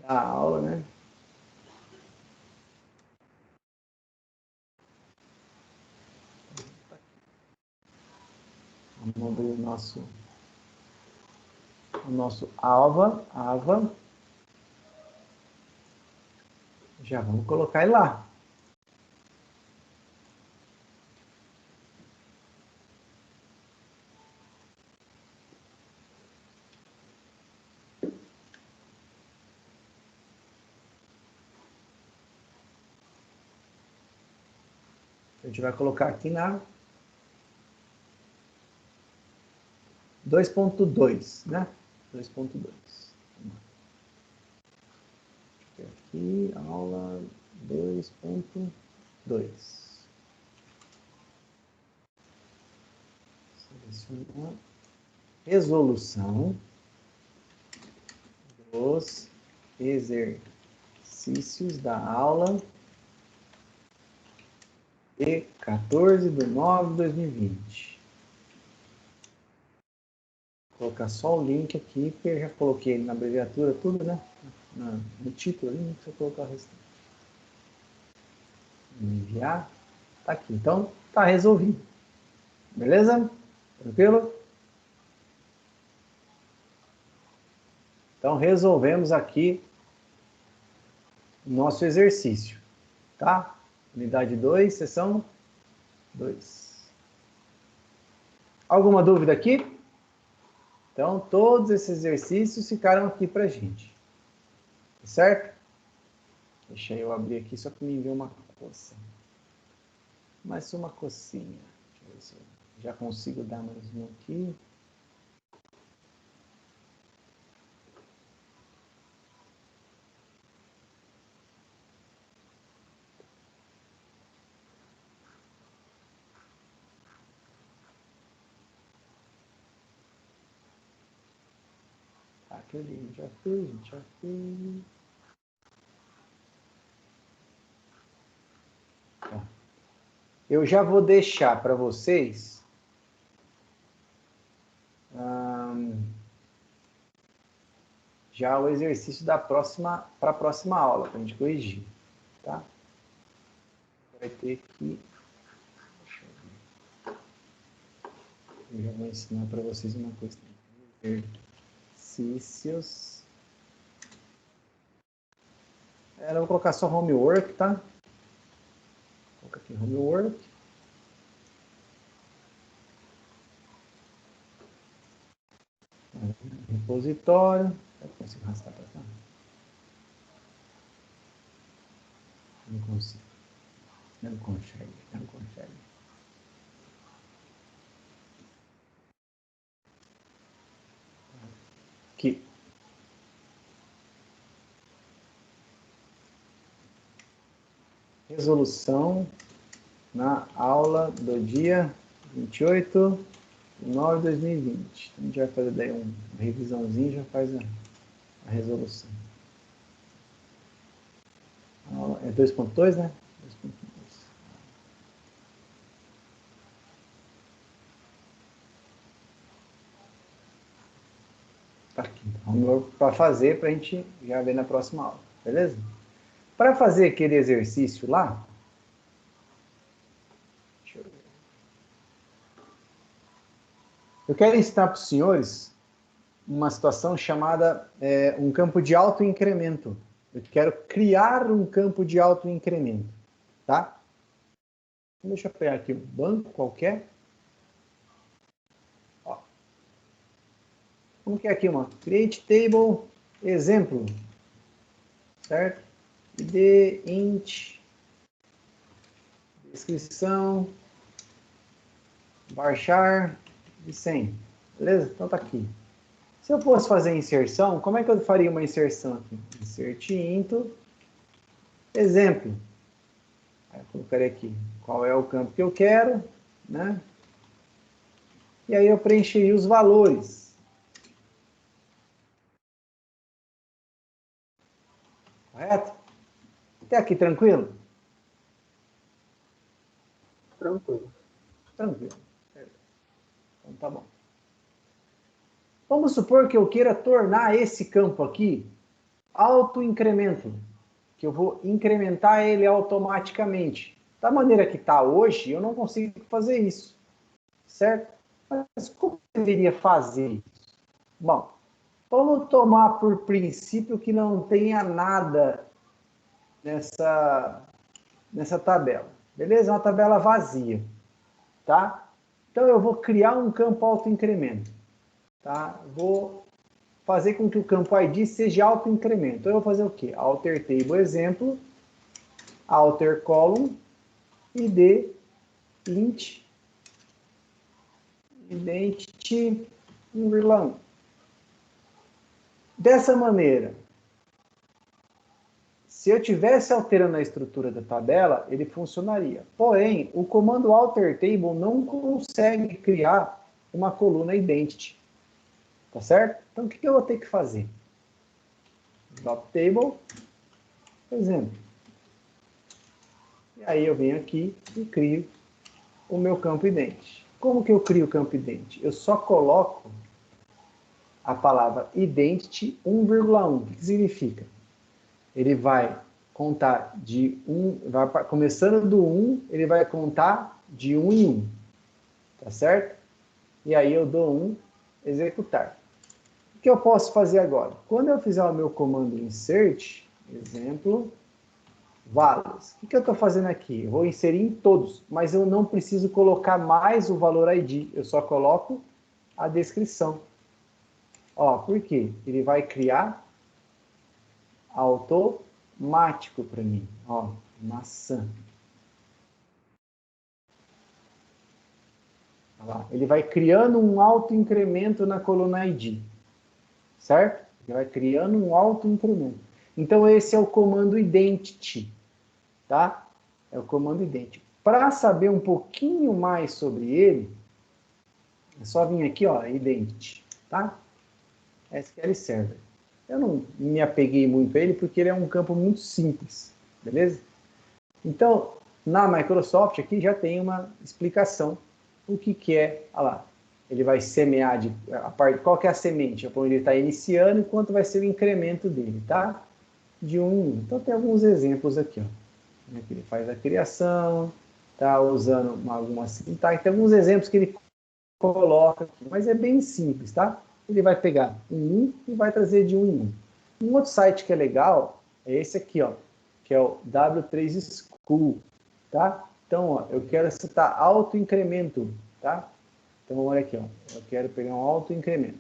Da aula, né? Vamos abrir o nosso AVA. Já vamos colocar ele lá. A gente vai colocar aqui na 2.2, né? 2.2. Aqui, aula 2.2. Selecionar resolução dos exercícios da aula de 14/9/2020. Vou colocar só o link aqui, porque eu já coloquei na abreviatura tudo, né? No título ali, não precisa colocar o restante. Enviar. Tá aqui. Então, tá resolvido. Beleza? Tranquilo? Então, resolvemos aqui o nosso exercício. Tá? Unidade 2, seção 2. Alguma dúvida aqui? Então, todos esses exercícios ficaram aqui pra gente. Certo? Deixa eu abrir aqui só para me ver uma coisa. Mais uma cocinha. Deixa eu ver se eu já consigo dar mais um aqui. Aquele já fez, já fez. Eu já vou deixar para vocês já o exercício da próxima para a próxima aula para a gente corrigir, tá? Vai ter que deixa eu ver. Eu já vou ensinar para vocês uma coisa. Exercícios. Eu vou colocar só homework, tá? Vou colocar aqui homework. Repositório. Eu consigo arrastar para cá? Não consigo. Não consegue, não consegue. Aqui. Resolução na aula do dia 28/9/2020. A gente vai fazer daí uma revisãozinha e já faz a resolução. É 2.2, né? 2.2. Tá aqui. Vamos para fazer, para a gente já ver na próxima aula. Beleza? Para fazer aquele exercício lá, deixa eu ver. Eu quero ensinar para os senhores uma situação chamada um campo de autoincremento. Eu quero criar um campo de autoincremento, tá? Deixa eu pegar aqui um banco qualquer. Ó. Vamos criar aqui uma create table exemplo, certo? id int descrição varchar de 100, beleza? Então tá aqui. Se eu fosse fazer inserção, como é que eu faria uma inserção aqui? Insert into exemplo. Aí eu colocaria aqui qual é o campo que eu quero, né? E aí eu preencheria os valores. Correto? Até aqui tranquilo? Tranquilo. Tranquilo. Então tá bom. Vamos supor que eu queira tornar esse campo aqui autoincremento, que eu vou incrementar ele automaticamente. Da maneira que está hoje, eu não consigo fazer isso, certo? Mas como eu deveria fazer isso? Bom, vamos tomar por princípio que não tenha nada nessa tabela. Beleza? Uma tabela vazia. Tá? Então, eu vou criar um campo autoincremento. Tá? Vou fazer com que o campo ID seja autoincremento. Então, eu vou fazer o quê? Alter table exemplo, alter column, id, int, identity, 1,1. Dessa maneira, se eu tivesse alterando a estrutura da tabela, ele funcionaria. Porém, o comando alter table não consegue criar uma coluna identity. Tá certo? Então, o que eu vou ter que fazer? Drop table, exemplo. E aí eu venho aqui e crio o meu campo identity. Como que eu crio o campo identity? Eu só coloco a palavra identity 1,1. O que significa? Ele vai contar de 1, começando do 1, ele vai contar de 1 em 1. Tá certo? E aí eu dou 1, executar. O que eu posso fazer agora? Quando eu fizer o meu comando insert, exemplo, values. O que eu estou fazendo aqui? Eu vou inserir em todos, mas eu não preciso colocar mais o valor ID. Eu só coloco a descrição. Ó, por quê? Ele vai criar automático para mim. Ó, maçã. Olha lá. Ele vai criando um autoincremento na coluna ID. Certo? Ele vai criando um autoincremento. Então, esse é o comando identity. Tá? É o comando identity. Para saber um pouquinho mais sobre ele, é só vir aqui, ó, identity. Tá? SQL Server. Eu não me apeguei muito a ele porque ele é um campo muito simples, beleza? Então, na Microsoft aqui já tem uma explicação o que é, olha lá, ele vai semear qual que é a semente, onde ele está iniciando e quanto vai ser o incremento dele, tá? De 1 em 1. Então tem alguns exemplos aqui, ó. Aqui ele faz a criação, tá usando alguma sintaxe, tem alguns exemplos que ele coloca aqui, mas é bem simples, tá? Ele vai pegar um 1 e vai trazer de 1 em 1. Um outro site que é legal é esse aqui, ó, que é o W3 School, tá? Então, ó, eu quero citar autoincremento, tá? Então, olha aqui, ó, eu quero pegar um autoincremento.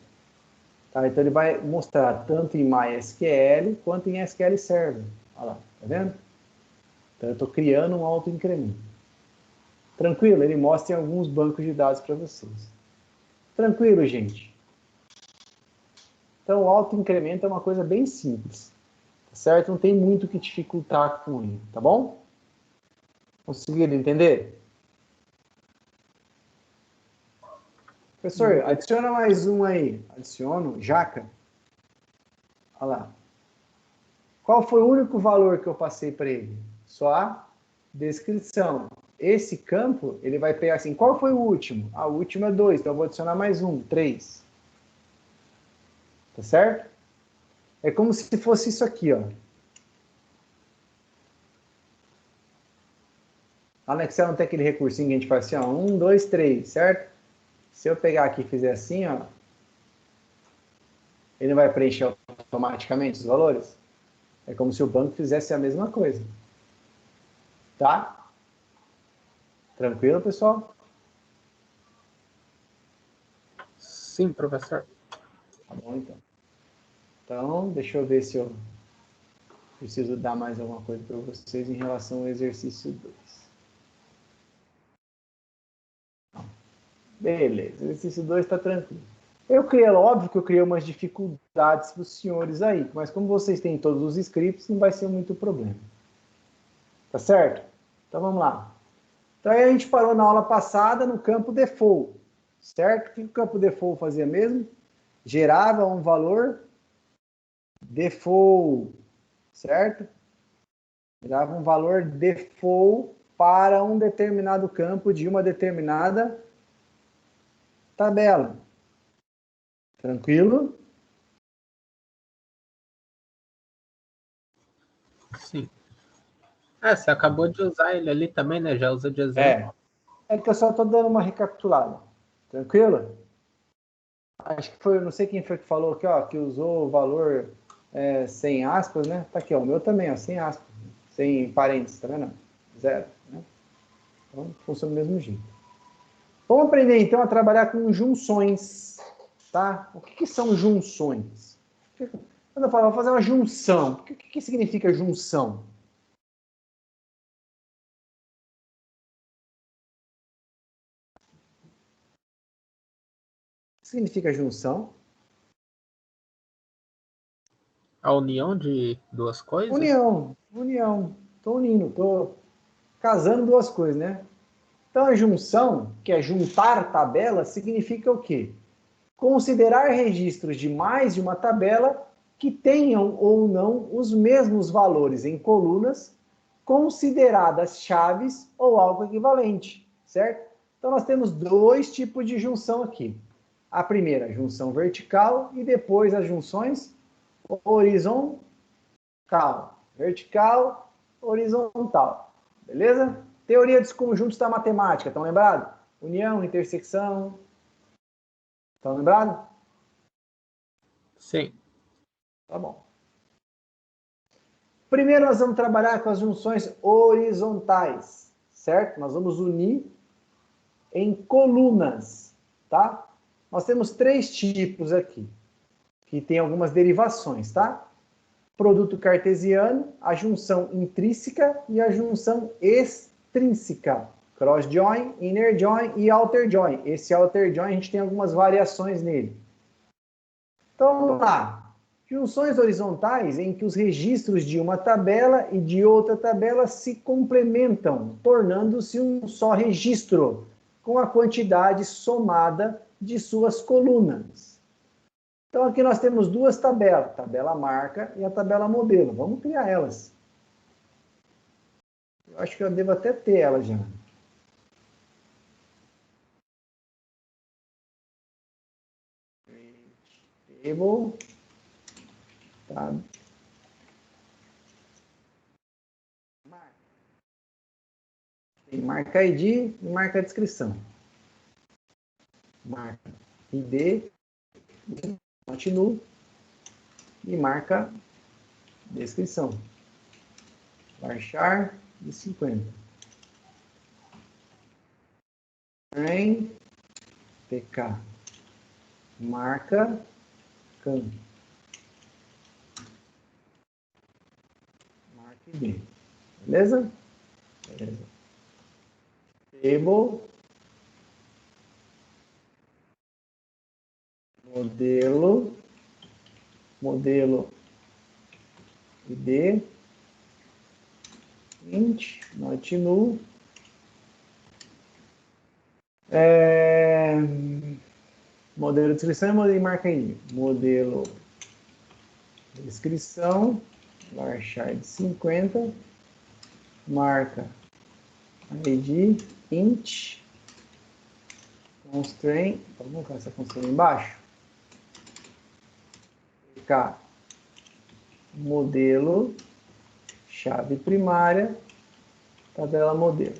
Tá? Então, ele vai mostrar tanto em MySQL quanto em SQL Server. Olha lá, tá vendo? Então, eu estou criando um autoincremento. Tranquilo? Ele mostra em alguns bancos de dados para vocês. Tranquilo, gente? Então, o autoincremento é uma coisa bem simples, tá certo? Não tem muito o que dificultar com ele, tá bom? Conseguiram entender? Professor, adiciona mais um aí. Adiciono, Jaca. Olha lá. Qual foi o único valor que eu passei para ele? Só a descrição. Esse campo, ele vai pegar assim, qual foi o último? Ah, o último é 2, então eu vou adicionar mais um, 3. Tá certo? É como se fosse isso aqui, ó. Lá no Excel não tem aquele recursinho que a gente faz assim, ó, 1, 2, 3, certo? Se eu pegar aqui e fizer assim, ó, ele não vai preencher automaticamente os valores? É como se o banco fizesse a mesma coisa. Tá? Tranquilo, pessoal? Sim, professor. Tá bom, então. Então, deixa eu ver se eu preciso dar mais alguma coisa para vocês em relação ao exercício 2. Beleza, o exercício 2 está tranquilo. Óbvio que eu criei umas dificuldades para os senhores aí, mas como vocês têm todos os scripts, não vai ser muito problema. Tá certo? Então vamos lá. Então aí a gente parou na aula passada no campo default, certo? O que o campo default fazia mesmo? Gerava um valor default, certo? Gerava um valor default para um determinado campo de uma determinada tabela. Tranquilo? Sim. Ah, você acabou de usar ele ali também, né? Já usa de exemplo. É que eu só estou dando uma recapitulada. Tranquilo? Acho que foi, não sei quem foi que falou aqui, ó, que usou o valor sem aspas, né? Tá aqui, ó, o meu também, ó, sem aspas. sem parênteses, tá vendo? Zero, né? Então, funciona do mesmo jeito. Vamos aprender, então, a trabalhar com junções, tá? O que são junções? Quando eu falo, vou fazer uma junção, o que significa junção? O que significa junção? A união de duas coisas? União. Estou unindo, estou casando duas coisas, né? Então, a junção, que é juntar tabelas, significa o quê? Considerar registros de mais de uma tabela que tenham ou não os mesmos valores em colunas, consideradas chaves ou algo equivalente, certo? Então, nós temos dois tipos de junção aqui. A primeira, junção vertical, e depois as junções horizontal. Vertical, horizontal. Beleza? Teoria dos conjuntos da matemática, estão lembrados? União, intersecção. Estão lembrados? Sim. Tá bom. Primeiro nós vamos trabalhar com as junções horizontais, certo? Nós vamos unir em colunas, tá? Nós temos três tipos aqui, que tem algumas derivações, tá? Produto cartesiano, a junção intrínseca e a junção extrínseca. Cross join, inner join e outer join. Esse outer join a gente tem algumas variações nele. Então vamos lá. Junções horizontais em que os registros de uma tabela e de outra tabela se complementam, tornando-se um só registro, com a quantidade somada de suas colunas. Então aqui nós temos duas tabelas, a tabela marca e a tabela modelo. Vamos criar elas. Eu acho que eu devo até ter elas já. Table. Tá. Tem marca ID e marca descrição. Marca ID, continuo, e marca descrição. Varchar de 50. Em PK. Marca campo. Marca ID. Beleza? Beleza. Table. Modelo ID, int, not null, modelo de descrição e modelo de marca ID. Modelo de descrição, varchar de 50, marca ID, int, constraint, vamos colocar essa constraint embaixo, K, modelo, chave primária, tabela modelo.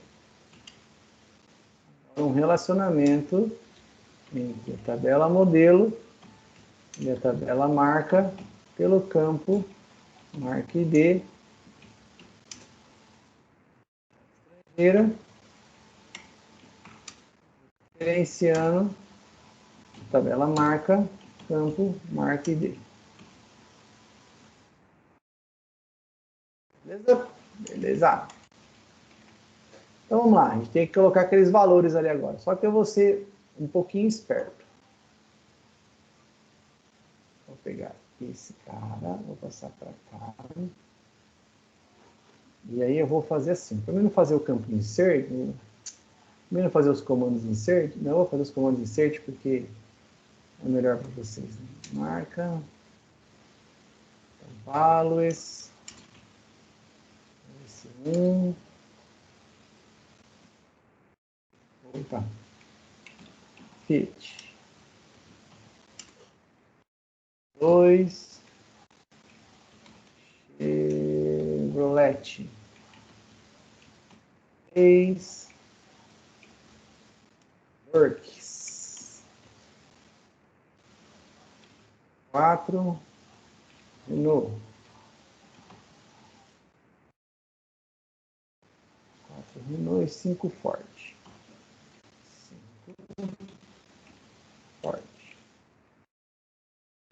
Um relacionamento entre a tabela modelo e a tabela marca pelo campo marca ID estrangeira, diferenciando a tabela marca campo marca ID. Beleza? Beleza. Então vamos lá, a gente tem que colocar aqueles valores ali agora. Só que eu vou ser um pouquinho esperto. Vou pegar esse cara, vou passar para cá. E aí eu vou fazer assim. Primeiro fazer o campo insert, primeiro fazer os comandos insert. Não, eu vou fazer os comandos insert porque é melhor para vocês. Marca, values, esse 1. Opa. Fit. 2. Chevrolet. 3. Works. 4. Renault. Diminui 5 forte. 5 forte.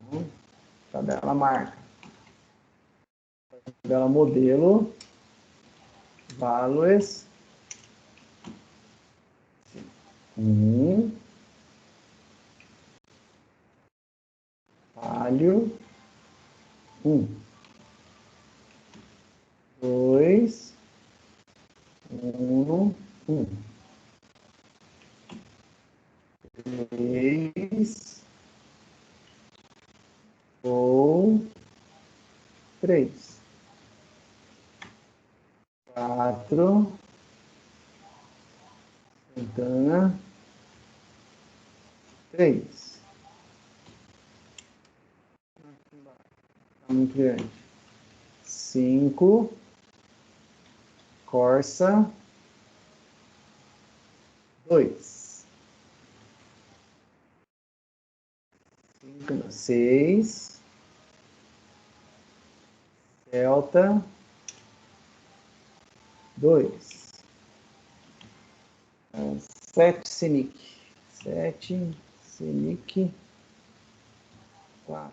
Então, tabela marca. Tabela modelo. Values. 1. Value. 1. 2. 1. 1. 3. Ou 3. 4. Ventana. 3. Tá muito grande. 5. Corsa. 2. 6. Delta. 2. 7 Scenic. 7 Scenic. 4.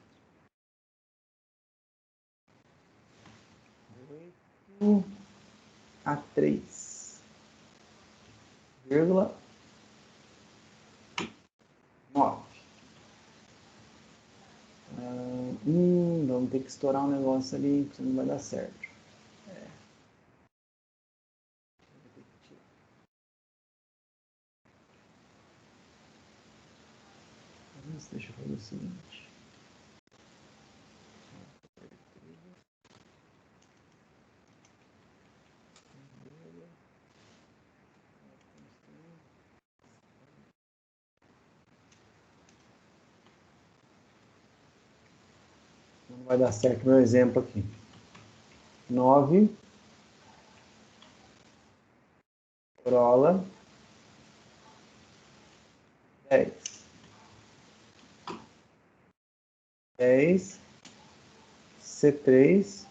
8 a 3. Vírgula. 9. Vamos ter que estourar um negócio ali, porque não vai dar certo. Deixa eu fazer o seguinte. Não vai dar certo meu exemplo aqui. 9. Corolla. 10. 10. C3.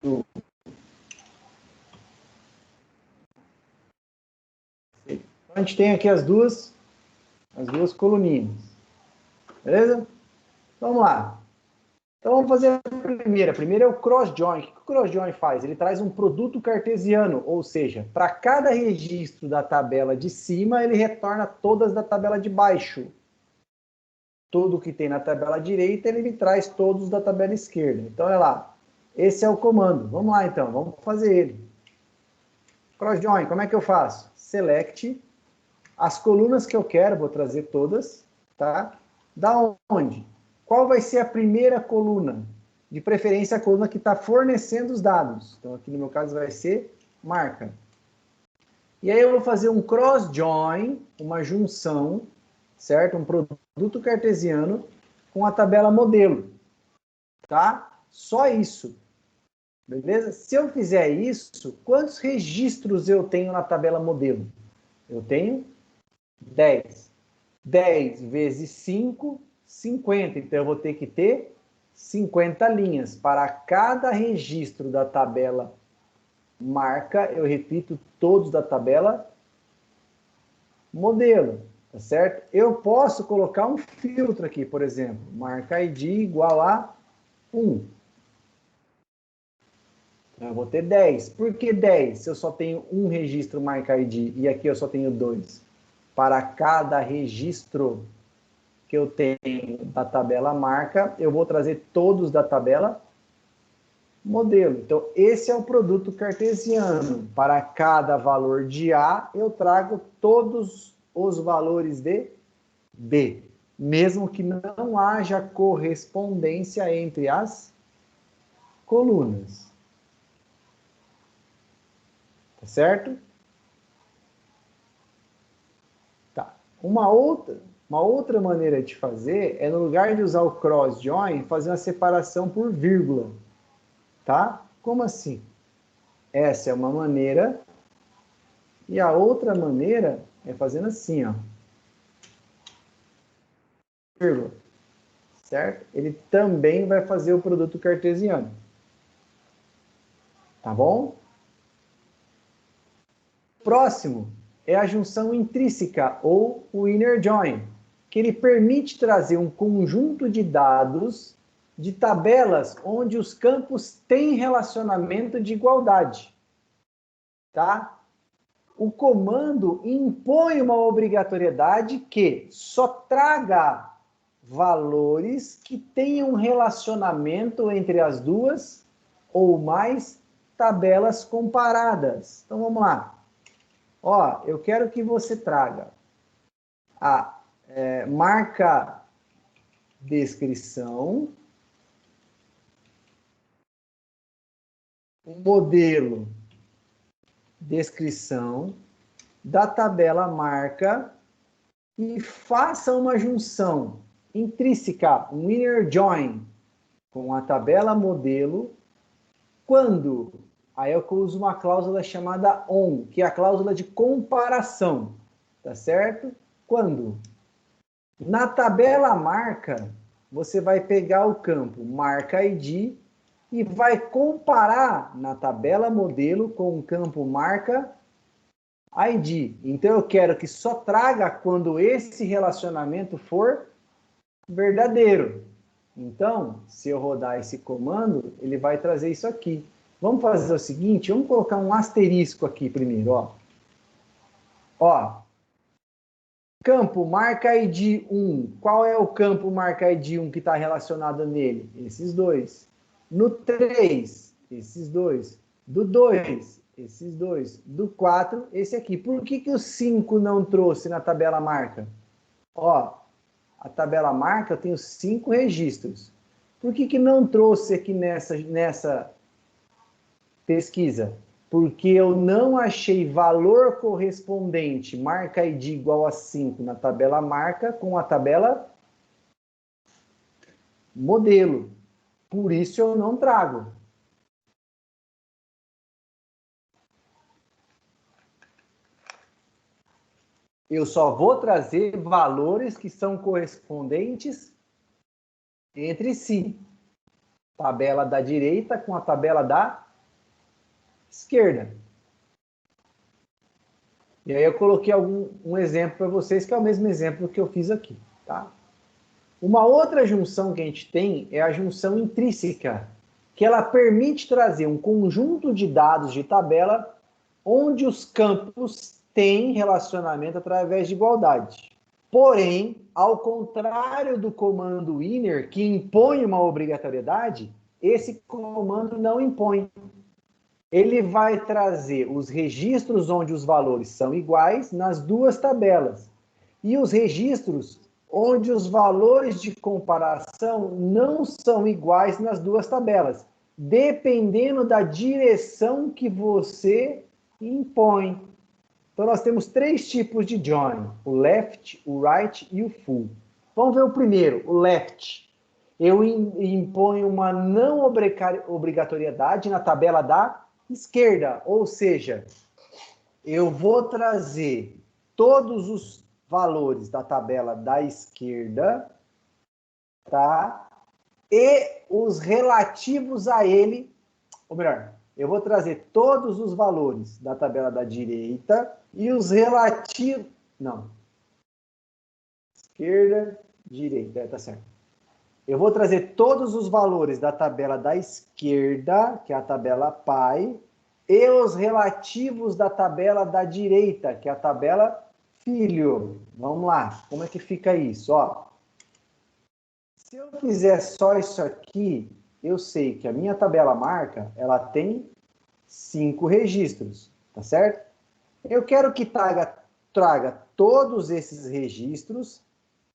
Então, a gente tem aqui as duas coluninhas. Beleza? Vamos lá. Então vamos fazer a primeira. A primeira é o cross join. O que o cross join faz? Ele traz um produto cartesiano, ou seja, para cada registro da tabela de cima, ele retorna todas da tabela de baixo. Tudo que tem na tabela direita, ele me traz todos da tabela esquerda. Então, olha lá. Esse é o comando. Vamos lá, então. Vamos fazer ele. Cross join, como é que eu faço? Select. As colunas que eu quero, vou trazer todas, tá? Da onde? Qual vai ser a primeira coluna? De preferência, a coluna que está fornecendo os dados. Então, aqui no meu caso vai ser marca. E aí eu vou fazer um cross join, uma junção, certo? Um produto cartesiano com a tabela modelo, tá? Só isso, beleza? Se eu fizer isso, quantos registros eu tenho na tabela modelo? Eu tenho 10. 10 vezes 5, 50. Então, eu vou ter que ter 50 linhas. Para cada registro da tabela marca, eu repito todos da tabela modelo, tá certo? Eu posso colocar um filtro aqui, por exemplo, marca ID igual a 1. Então, eu vou ter 10. Por que 10? Se eu só tenho um registro marca ID e aqui eu só tenho 2. Para cada registro que eu tenho da tabela marca, eu vou trazer todos da tabela modelo. Então, esse é o produto cartesiano. Para cada valor de A, eu trago todos os valores de B, mesmo que não haja correspondência entre as colunas. Tá certo? Tá. Uma outra maneira de fazer é, no lugar de usar o cross join, fazer uma separação por vírgula. Tá? Como assim? Essa é uma maneira. E a outra maneira é fazendo assim, ó. Vírgula. Certo? Ele também vai fazer o produto cartesiano. Tá bom? próximo é a junção intrínseca, ou o inner join, que ele permite trazer um conjunto de dados de tabelas onde os campos têm relacionamento de igualdade. Tá? O comando impõe uma obrigatoriedade que só traga valores que tenham relacionamento entre as duas ou mais tabelas comparadas. Então vamos lá. Ó, eu quero que você traga a marca descrição, o modelo descrição da tabela marca e faça uma junção intrínseca, um inner join, com a tabela modelo, quando, aí eu uso uma cláusula chamada ON, que é a cláusula de comparação, tá certo? Quando na tabela marca, você vai pegar o campo marca ID e vai comparar na tabela modelo com o campo marca ID. Então eu quero que só traga quando esse relacionamento for verdadeiro. Então, se eu rodar esse comando, ele vai trazer isso aqui. Vamos fazer o seguinte, vamos colocar um asterisco aqui primeiro, ó. Ó, campo marca ID 1. Qual é o campo marca ID 1 que está relacionado nele? Esses dois. No 3, esses dois. Do 2, esses dois. Do 4, esse aqui. Por que o 5 não trouxe na tabela marca? Ó, a tabela marca eu tenho 5 registros. Por que não trouxe aqui nessa pesquisa? Porque eu não achei valor correspondente, marca ID igual a 5 na tabela marca com a tabela modelo. Por isso eu não trago. Eu só vou trazer valores que são correspondentes entre si. Tabela da direita com a tabela da esquerda. E aí eu coloquei um exemplo para vocês, que é o mesmo exemplo que eu fiz aqui. Tá? Uma outra junção que a gente tem é a junção intrínseca, que ela permite trazer um conjunto de dados de tabela onde os campos têm relacionamento através de igualdade. Porém, ao contrário do comando inner, que impõe uma obrigatoriedade, esse comando não impõe. Ele vai trazer os registros onde os valores são iguais nas duas tabelas. E os registros onde os valores de comparação não são iguais nas duas tabelas, dependendo da direção que você impõe. Então, nós temos 3 tipos de join, o left, o right e o full. Vamos ver o primeiro, o left. Eu imponho uma não obrigatoriedade na tabela da esquerda, ou seja, eu vou trazer todos os valores da tabela da esquerda, tá? E os relativos a ele, ou melhor, eu vou trazer todos os valores da tabela da direita e os relativos... Não. Esquerda, direita, tá certo. Eu vou trazer todos os valores da tabela da esquerda, que é a tabela pai, e os relativos da tabela da direita, que é a tabela filho. Vamos lá, como é que fica isso? Ó, se eu fizer só isso aqui, eu sei que a minha tabela marca, ela tem 5 registros, tá certo? Eu quero que traga todos esses registros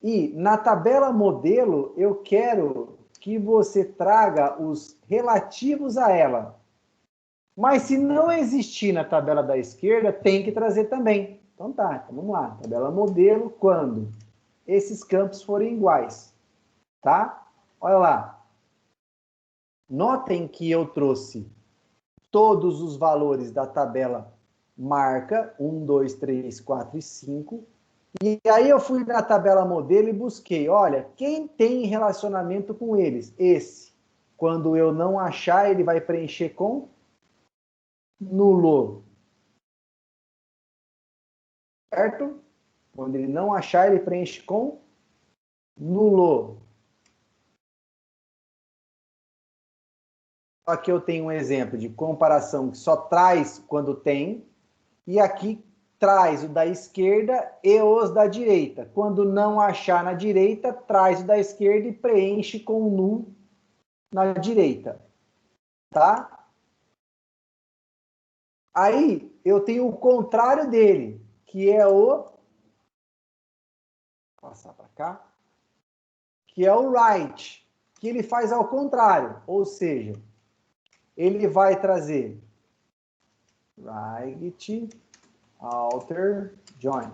e na tabela modelo eu quero que você traga os relativos a ela. Mas se não existir na tabela da esquerda, tem que trazer também. Então tá, então vamos lá. Tabela modelo quando esses campos forem iguais. Tá? Olha lá. Notem que eu trouxe todos os valores da tabela marca, 1, 2, 3, 4 e 5. E aí eu fui na tabela modelo e busquei, olha, quem tem relacionamento com eles? Esse. Quando eu não achar, ele vai preencher com nulo. certo? Quando ele não achar, ele preenche com nulo. Aqui eu tenho um exemplo de comparação que só traz quando tem, e aqui traz o da esquerda e os da direita. Quando não achar na direita, traz o da esquerda e preenche com o nulo na direita. Tá? Aí eu tenho o contrário dele, que é o... Vou passar para cá. Que é o right, que ele faz ao contrário. Ou seja, ele vai trazer right, alter, join.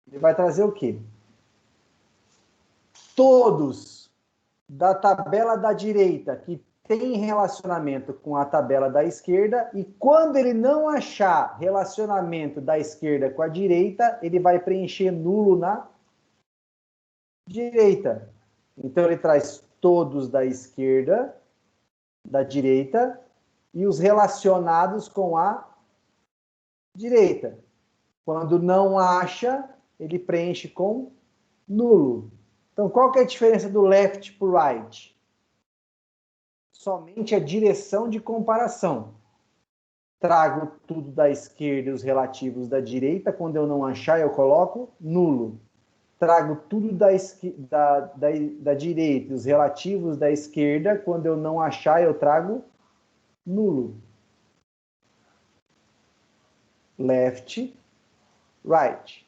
Ele vai trazer o quê? Todos da tabela da direita que tem relacionamento com a tabela da esquerda, e quando ele não achar relacionamento da esquerda com a direita, ele vai preencher nulo na direita. Então ele traz todos da esquerda, da direita, e os relacionados com a direita. Quando não acha, ele preenche com nulo. Então, qual que é a diferença do left para o right? Somente a direção de comparação. Trago tudo da esquerda e os relativos da direita. Quando eu não achar, eu coloco nulo. Trago tudo da direita e os relativos da esquerda. Quando eu não achar, eu trago nulo. Left, right.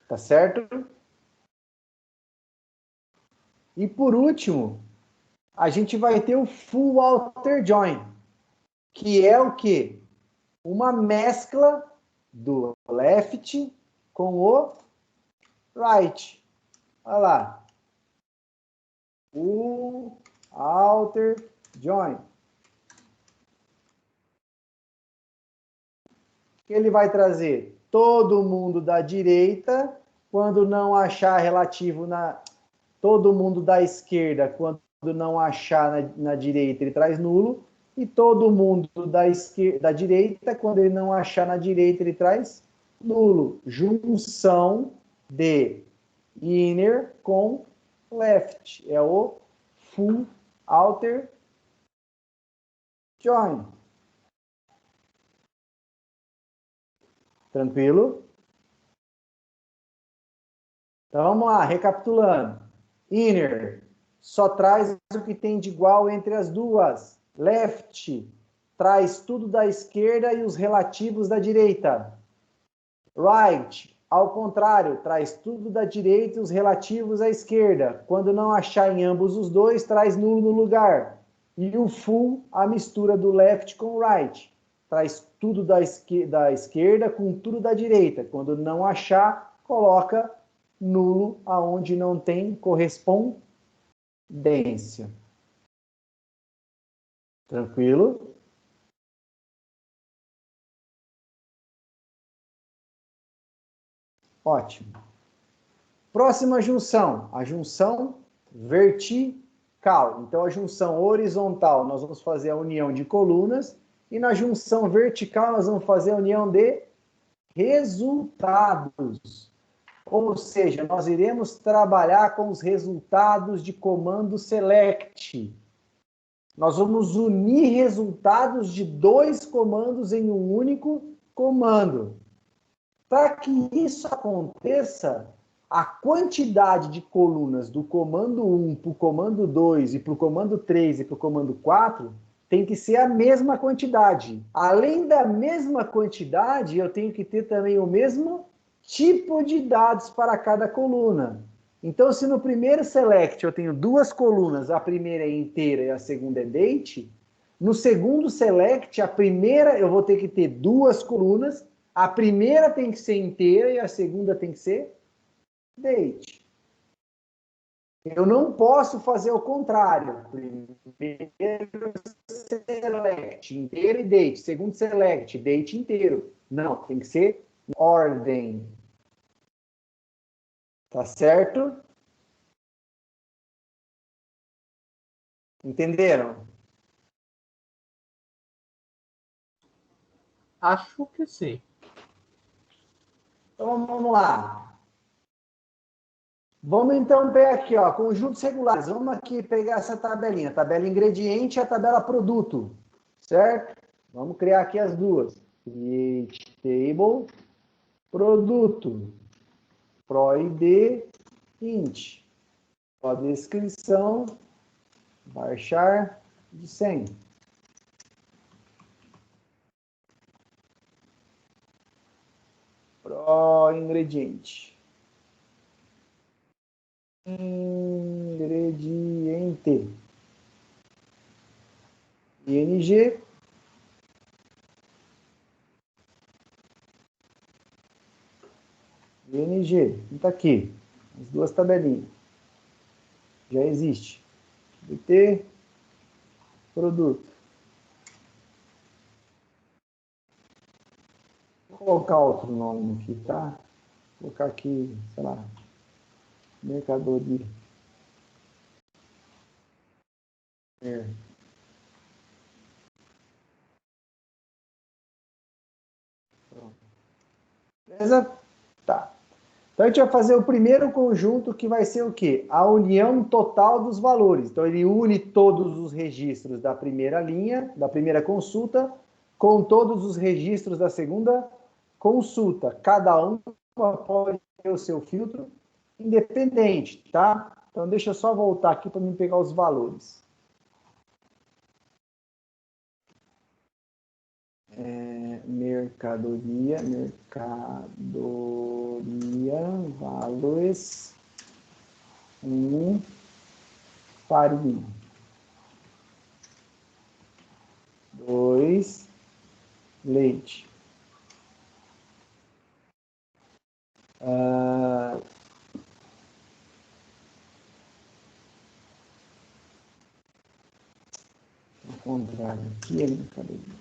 Tá certo? E por último, a gente vai ter o full alter join, que é o quê? Uma mescla do left com o right. Olha lá. O alter join. Que ele vai trazer todo mundo da direita, quando não achar relativo na... Todo mundo da esquerda, quando não achar na direita, ele traz nulo. E todo mundo da direita, quando ele não achar na direita, ele traz nulo. Junção de inner com left. É o full alter join. Tranquilo? Então vamos lá, recapitulando. Inner só traz o que tem de igual entre as duas. Left traz tudo da esquerda e os relativos da direita. Right, ao contrário, traz tudo da direita e os relativos à esquerda. Quando não achar em ambos os dois, traz nulo no lugar. E o full, a mistura do left com right. Traz tudo da esquerda com tudo da direita. Quando não achar, coloca nulo aonde não tem correspondência. Tranquilo? Ótimo. Próxima junção, a junção vertical. Então, a junção horizontal, nós vamos fazer a união de colunas, e na junção vertical, nós vamos fazer a união de resultados. Ou seja, nós iremos trabalhar com os resultados de comando select. Nós vamos unir resultados de dois comandos em um único comando. Para que isso aconteça, a quantidade de colunas do comando 1 para o comando 2 e para o comando 3 e para o comando 4 tem que ser a mesma quantidade. Além da mesma quantidade, eu tenho que ter também o mesmo tipo de dados para cada coluna. Então, se no primeiro select eu tenho duas colunas, a primeira é inteira e a segunda é date, no segundo select, a primeira eu vou ter que ter duas colunas, a primeira tem que ser inteira e a segunda tem que ser date. Eu não posso fazer o contrário. Primeiro select, inteiro e date. Segundo select, date inteiro. Não, tem que ser ordem. Tá certo? Entenderam? Acho que sim. Então vamos lá. Vamos então pegar aqui, ó, conjuntos regulares. Vamos aqui pegar essa tabelinha, tabela ingrediente e a tabela produto, certo? Vamos criar aqui as duas. Create table, produto, PROID, int. A descrição, varchar de 100. Pro ingrediente. Ingrediente. ING. ING. Está aqui. As duas tabelinhas. Já existe. BT. Produto. Vou colocar outro nome aqui, tá? Vou colocar aqui, sei lá, mercadoria. Pronto. Beleza? Tá. Então, a gente vai fazer o primeiro conjunto, que vai ser o quê? A união total dos valores. Então, ele une todos os registros da primeira linha, da primeira consulta, com todos os registros da segunda consulta. Cada um pode ter o seu filtro independente, tá? Então, deixa eu só voltar aqui para me pegar os valores. Mercadoria, valores, farinha. 2, leite. Ao contrário, aqui é mercadoria.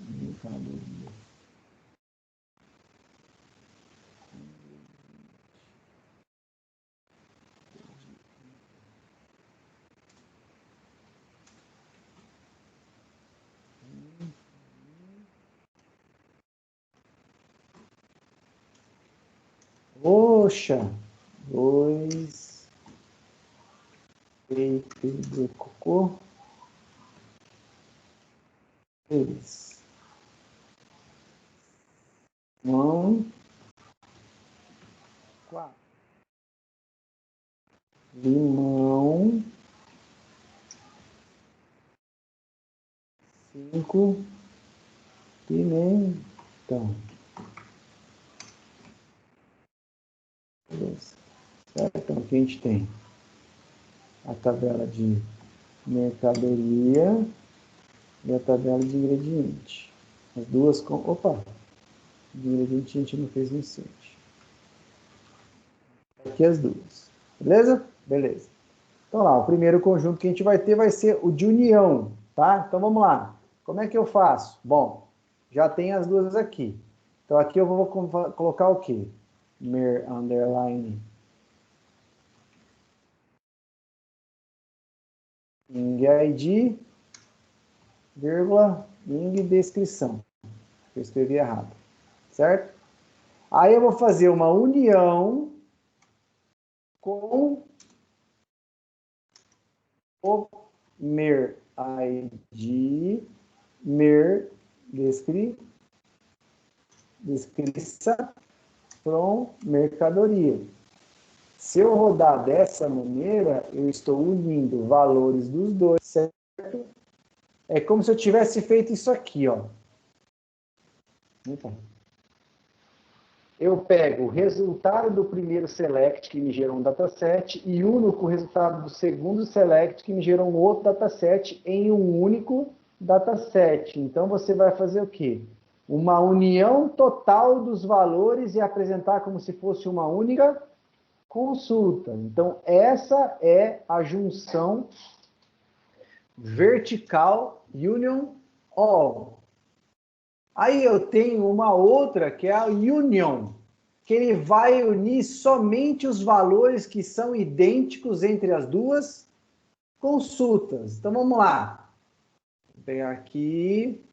Poxa, 2, leite de cocô, 3, não, 4, limão, 5, pimentão. Beleza. Certo? Então, aqui a gente tem a tabela de mercadoria e a tabela de ingrediente. As duas com... Opa! De ingrediente a gente não fez no insert. Aqui as duas. Beleza? Beleza. Então lá, o primeiro conjunto que a gente vai ter vai ser o de união, tá? Então vamos lá. Como é que eu faço? Bom, já tem as duas aqui. Então aqui eu vou colocar o quê? Mer underline ing ID, vírgula, ing descrição. Eu escrevi errado, certo? Aí eu vou fazer uma união com o mer ID, mer descriça from mercadoria. Se eu rodar dessa maneira, eu estou unindo valores dos dois, certo? É como se eu tivesse feito isso aqui, ó. Então, eu pego o resultado do primeiro select, que me gerou um dataset, e uno com o resultado do segundo select, que me gerou um outro dataset, em um único dataset. Então, você vai fazer o quê? Uma união total dos valores e apresentar como se fosse uma única consulta. Então, essa é a junção vertical union all. Aí eu tenho uma outra que é a union, que ele vai unir somente os valores que são idênticos entre as duas consultas. Então vamos lá. Vou pegar aqui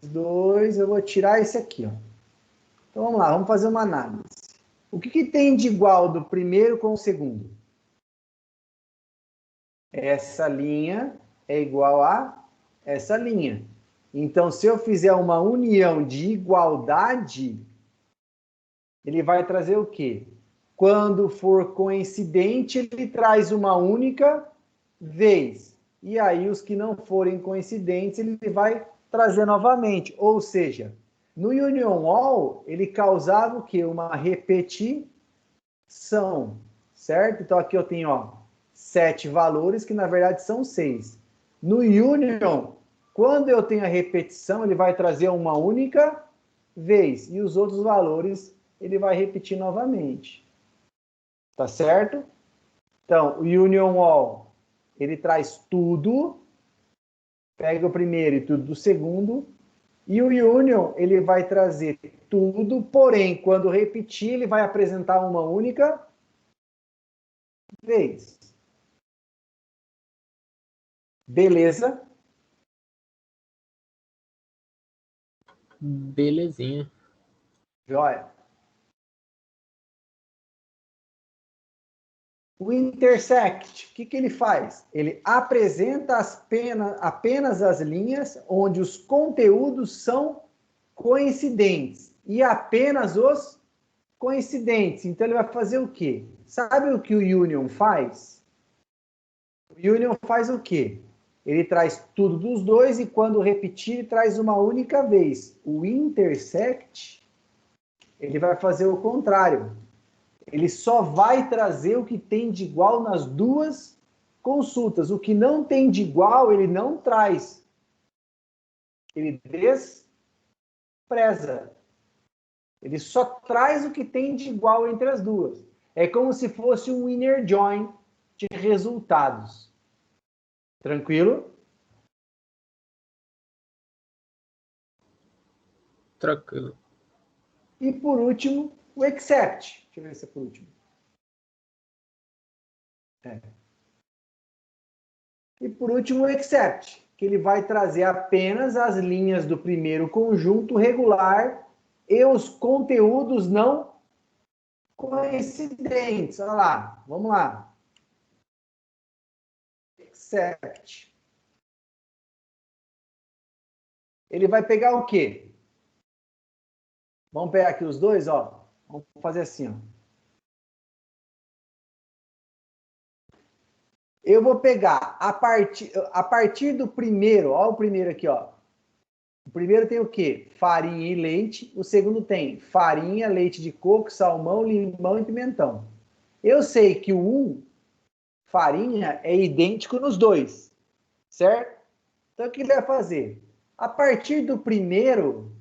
2, eu vou tirar esse aqui, ó. Então, vamos lá, vamos fazer uma análise. O que tem de igual do primeiro com o segundo? Essa linha é igual a essa linha. Então, se eu fizer uma união de igualdade, ele vai trazer o quê? Quando for coincidente, ele traz uma única vez. E aí, os que não forem coincidentes, ele vai trazer novamente. Ou seja, no Union All, ele causava o quê? Uma repetição, certo? Então, aqui eu tenho, ó, 7 valores, que na verdade são 6. No Union, quando eu tenho a repetição, ele vai trazer uma única vez. E os outros valores, ele vai repetir novamente. Tá certo? Então, o Union All, ele traz tudo. Pega o primeiro e tudo do segundo. E o Union, ele vai trazer tudo, porém, quando repetir, ele vai apresentar uma única vez. Beleza? Belezinha. Joia. O intersect, o que ele faz? Ele apresenta apenas as linhas onde os conteúdos são coincidentes e apenas os coincidentes. Então, ele vai fazer o quê? Sabe o que o Union faz? O Union faz o quê? Ele traz tudo dos dois e quando repetir, ele traz uma única vez. O intersect, ele vai fazer o contrário. Ele só vai trazer o que tem de igual nas duas consultas. O que não tem de igual, ele não traz. Ele despreza. Ele só traz o que tem de igual entre as duas. É como se fosse um inner join de resultados. Tranquilo? Tranquilo. E por último, o except. Deixa eu ver se é por último. E por último, o except, que ele vai trazer apenas as linhas do primeiro conjunto regular e os conteúdos não coincidentes. Olha lá, vamos lá. Except. Ele vai pegar o quê? Vamos pegar aqui os dois, ó. Vamos fazer assim, ó. Eu vou pegar a partir do primeiro, ó, o primeiro aqui, ó. O primeiro tem o quê? Farinha e leite. O segundo tem farinha, leite de coco, salmão, limão e pimentão. Eu sei que o farinha, é idêntico nos dois, certo? Então, o que ele vai fazer? A partir do primeiro,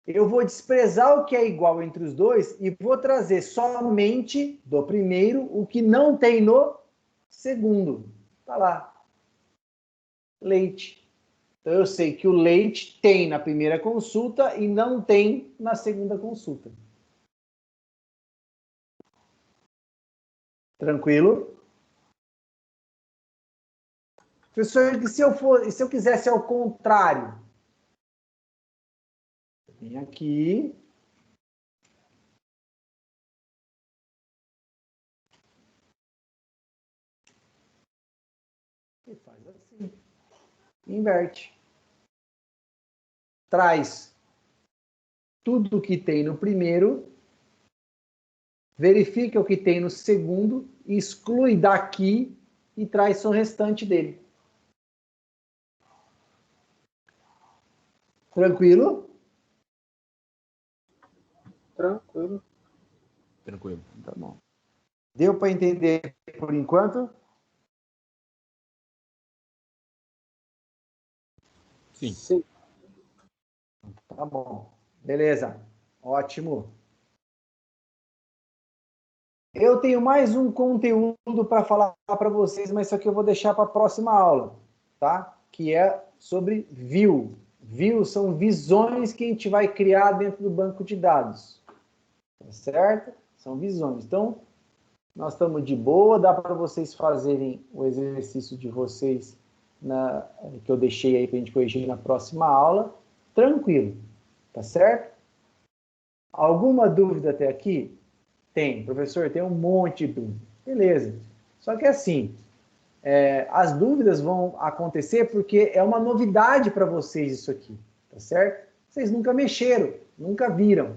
eu vou desprezar o que é igual entre os dois e vou trazer somente do primeiro o que não tem no segundo. Tá lá. Leite. Então, eu sei que o leite tem na primeira consulta e não tem na segunda consulta. Tranquilo? Professor, e se eu quisesse ao contrário? Vem aqui. E faz assim. Inverte. Traz tudo o que tem no primeiro, verifica o que tem no segundo, exclui daqui e traz só o restante dele. Tranquilo? Tranquilo. Tranquilo. Tá bom. Deu para entender por enquanto? Sim. Sim. Tá bom. Beleza. Ótimo. Eu tenho mais um conteúdo para falar para vocês, mas isso aqui eu vou deixar para a próxima aula, tá? Que é sobre view. View são visões que a gente vai criar dentro do banco de dados. Tá certo? São visões. Então, nós estamos de boa, dá para vocês fazerem o exercício de vocês que eu deixei aí para a gente corrigir na próxima aula. tranquilo, tá certo? Alguma dúvida até aqui? Tem, professor, tem um monte de dúvida. Beleza. Só que assim, as dúvidas vão acontecer porque é uma novidade para vocês isso aqui, tá certo? Vocês nunca mexeram, nunca viram,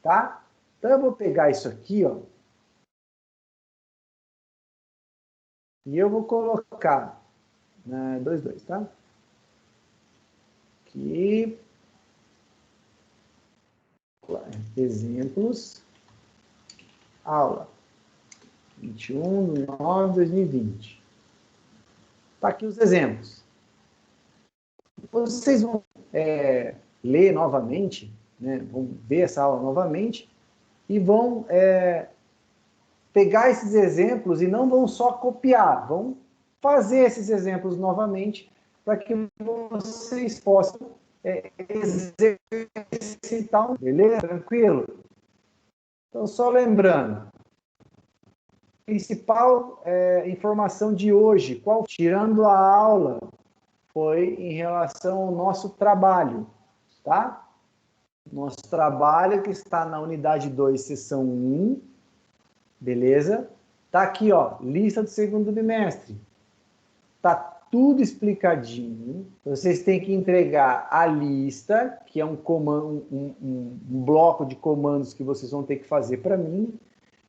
tá? Então eu vou pegar isso aqui, ó, e eu vou colocar na 2, tá? Aqui, exemplos, aula 21/9/2020. Tá aqui os exemplos. Vocês vão ler novamente, né? Vão ver essa aula novamente e vão pegar esses exemplos e não vão só copiar, vão fazer esses exemplos novamente para que vocês possam exercitar, beleza? Tranquilo? Então, só lembrando, a principal informação de hoje, tirando a aula, foi em relação ao nosso trabalho, tá? Nosso trabalho que está na unidade 2, seção 1, beleza? Tá aqui, ó, lista do segundo bimestre. Tá tudo explicadinho. Vocês têm que entregar a lista, que é um bloco de comandos que vocês vão ter que fazer para mim,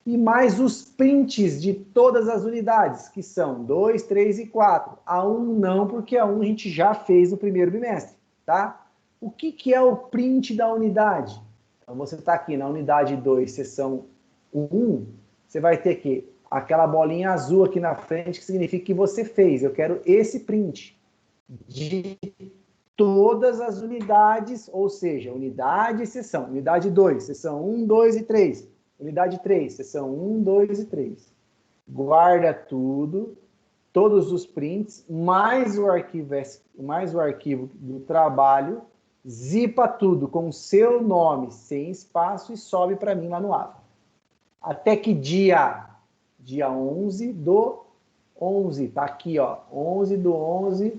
e mais os prints de todas as unidades, que são 2, 3 e 4. A 1 não, porque a 1 a gente já fez no primeiro bimestre, tá? O que é o print da unidade? Então, você está aqui na unidade 2, seção 1, você vai ter que aquela bolinha azul aqui na frente, que significa que você fez. Eu quero esse print de todas as unidades, ou seja, unidade e seção. Unidade 2, seção 1, 2 e 3. Unidade 3, seção 1, 2 e 3. Guarda tudo, todos os prints, mais o arquivo do trabalho, zipa tudo com o seu nome, sem espaço, e sobe para mim lá no AVA. Até que dia? Dia 11/11, tá aqui, ó, 11/11,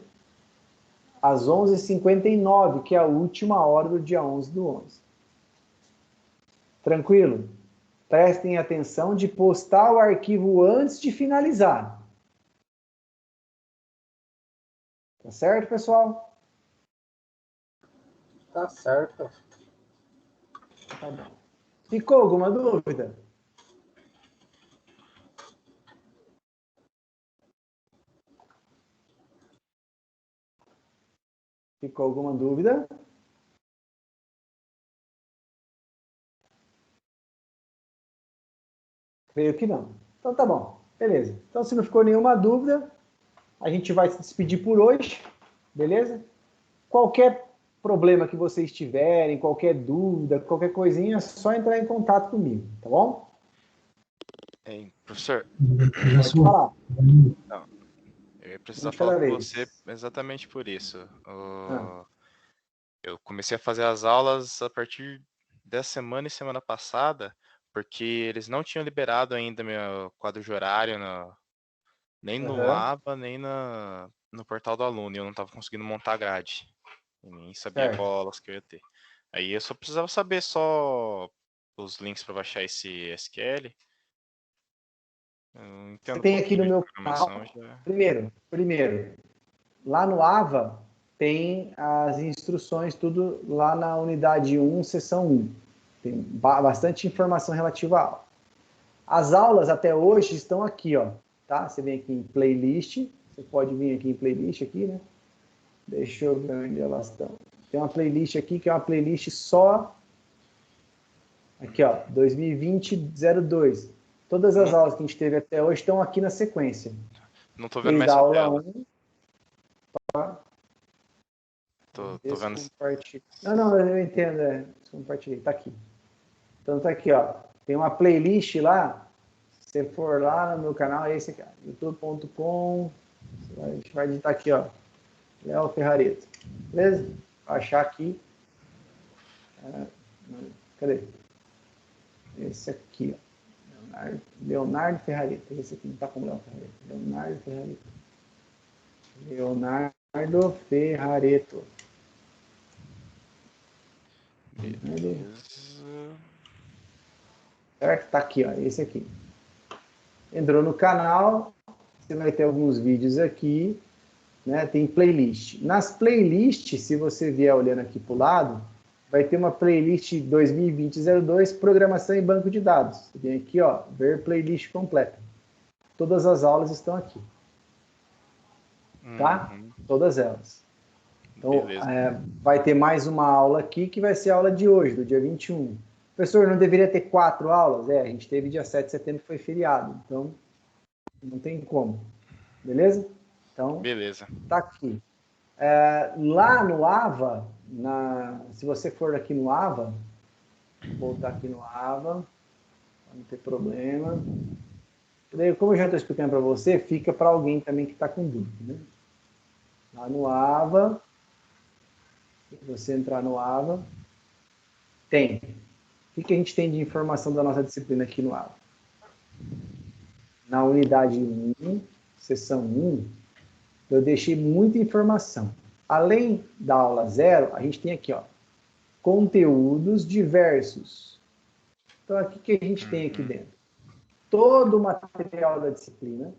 às 11h59, que é a última hora do dia 11/11. Tranquilo? Prestem atenção de postar o arquivo antes de finalizar. Tá certo, pessoal? Tá certo. Tá bom. Ficou alguma dúvida? Ficou alguma dúvida? Creio que não. Então tá bom. Beleza. Então, se não ficou nenhuma dúvida, a gente vai se despedir por hoje. Beleza? Qualquer problema que vocês tiverem, qualquer dúvida, qualquer coisinha, é só entrar em contato comigo, tá bom? Professor, Pode falar. não, eu ia precisar Um de cada falar com vez. você exatamente por isso. Ah. Eu comecei a fazer as aulas a partir dessa semana e semana passada, porque eles não tinham liberado ainda meu quadro de horário nem no Aham. ABA, nem no portal do aluno, e eu não estava conseguindo montar a grade. E nem sabia Certo. qual aulas que eu ia ter. Aí eu só precisava saber só os links para baixar esse SQL. Eu não Você entendo um tem aqui pouquinho no de meu programação. canal, primeiro, lá no AVA tem as instruções, tudo lá na unidade 1, seção 1. Tem bastante informação relativa à aula. As aulas até hoje estão aqui, ó, tá? Você vem aqui em playlist, você pode vir aqui em playlist aqui, né? Deixa eu ver onde elas estão. Tem uma playlist aqui que é uma playlist só aqui, ó, 2020-02. Todas as aulas que a gente teve até hoje estão aqui na sequência. Não tô vendo Desde mais a sua aula tela. 1. Tá? Tô vendo. Não, eu entendo, descompartilhei, tá aqui. Então tá aqui, ó. Tem uma playlist lá. Se você for lá no meu canal, é esse aqui, youtube.com. A gente vai digitar aqui, ó. Léo Ferrareto. Beleza? Vou achar aqui. Cadê? Esse aqui, ó. Leonardo Ferrareto. Esse aqui não tá como Léo Ferrareto. Leonardo Ferrareto. Leonardo Ferrareto. Beleza. Certo? Tá aqui, ó, esse aqui. Entrou no canal, você vai ter alguns vídeos aqui, né? Tem playlist. Nas playlists, se você vier olhando aqui para o lado, vai ter uma playlist 2020-02, programação e banco de dados. Você vem aqui, ó, ver playlist completa. Todas as aulas estão aqui. Tá? Uhum. Todas elas. Então, Beleza. vai ter mais uma aula aqui, que vai ser a aula de hoje, do dia 21. Professor, não deveria ter 4 aulas? A gente teve dia 7 de setembro, que foi feriado. Então, não tem como. Beleza? Então, Beleza. tá aqui. Lá no AVA, se você for aqui no AVA, vou voltar aqui no AVA, não tem problema. Daí, como eu já estou explicando para você, fica para alguém também que está com dúvida. Né? Lá no AVA, se você entrar no AVA, tem. O que a gente tem de informação da nossa disciplina aqui no AVA? Na unidade 1, seção 1, eu deixei muita informação. Além da aula 0, a gente tem aqui, ó, conteúdos diversos. Então, aqui que a gente tem aqui dentro? Todo o material da disciplina.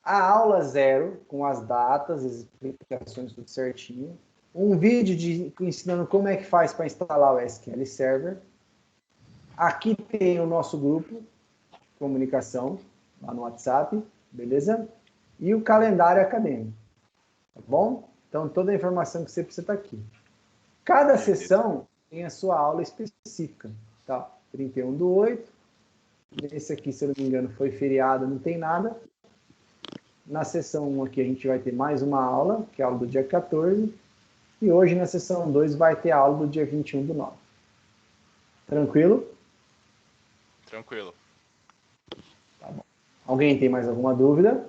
A aula 0, com as datas, as explicações, tudo certinho. Um vídeo ensinando como é que faz para instalar o SQL Server. Aqui tem o nosso grupo de comunicação, lá no WhatsApp, beleza? E o calendário acadêmico, tá bom? Então, toda a informação que você precisa está aqui. Cada sessão tem a sua aula específica, tá? 31/8. Esse aqui, se eu não me engano, foi feriado, não tem nada. Na sessão 1 aqui, a gente vai ter mais uma aula, que é a aula do dia 14. E hoje, na sessão 2, vai ter a aula do dia 21/9. Tranquilo? Tranquilo. Tá bom. Alguém tem mais alguma dúvida?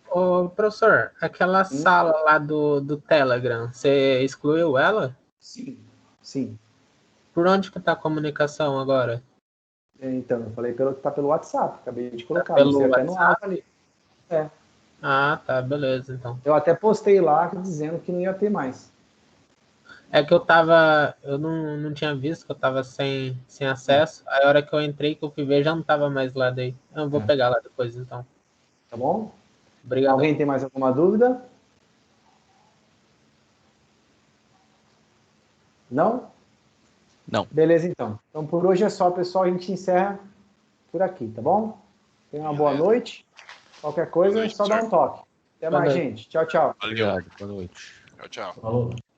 Ô, professor, aquela sala lá do Telegram, você excluiu ela? Sim. Sim. Por onde que tá a comunicação agora? Então, eu falei que tá pelo WhatsApp, acabei de colocar. Pelo Você até no WhatsApp? AVA ali. Ah, tá, beleza, então. Eu até postei lá dizendo que não ia ter mais. É que eu não tinha visto, que eu tava sem acesso. Aí a hora que eu entrei, que eu fui ver, já não tava mais lá daí. Eu vou pegar lá depois, então. Tá bom? Obrigado. Alguém tem mais alguma dúvida? Não? Não. Beleza, então. Então, por hoje é só, pessoal. A gente encerra por aqui, tá bom? Tenha uma boa noite. Qualquer coisa, Boa noite, é só dar um toque. Até Boa mais, noite. gente. Tchau, tchau. Valeu. Obrigado. Boa noite. Tchau, tchau. Falou.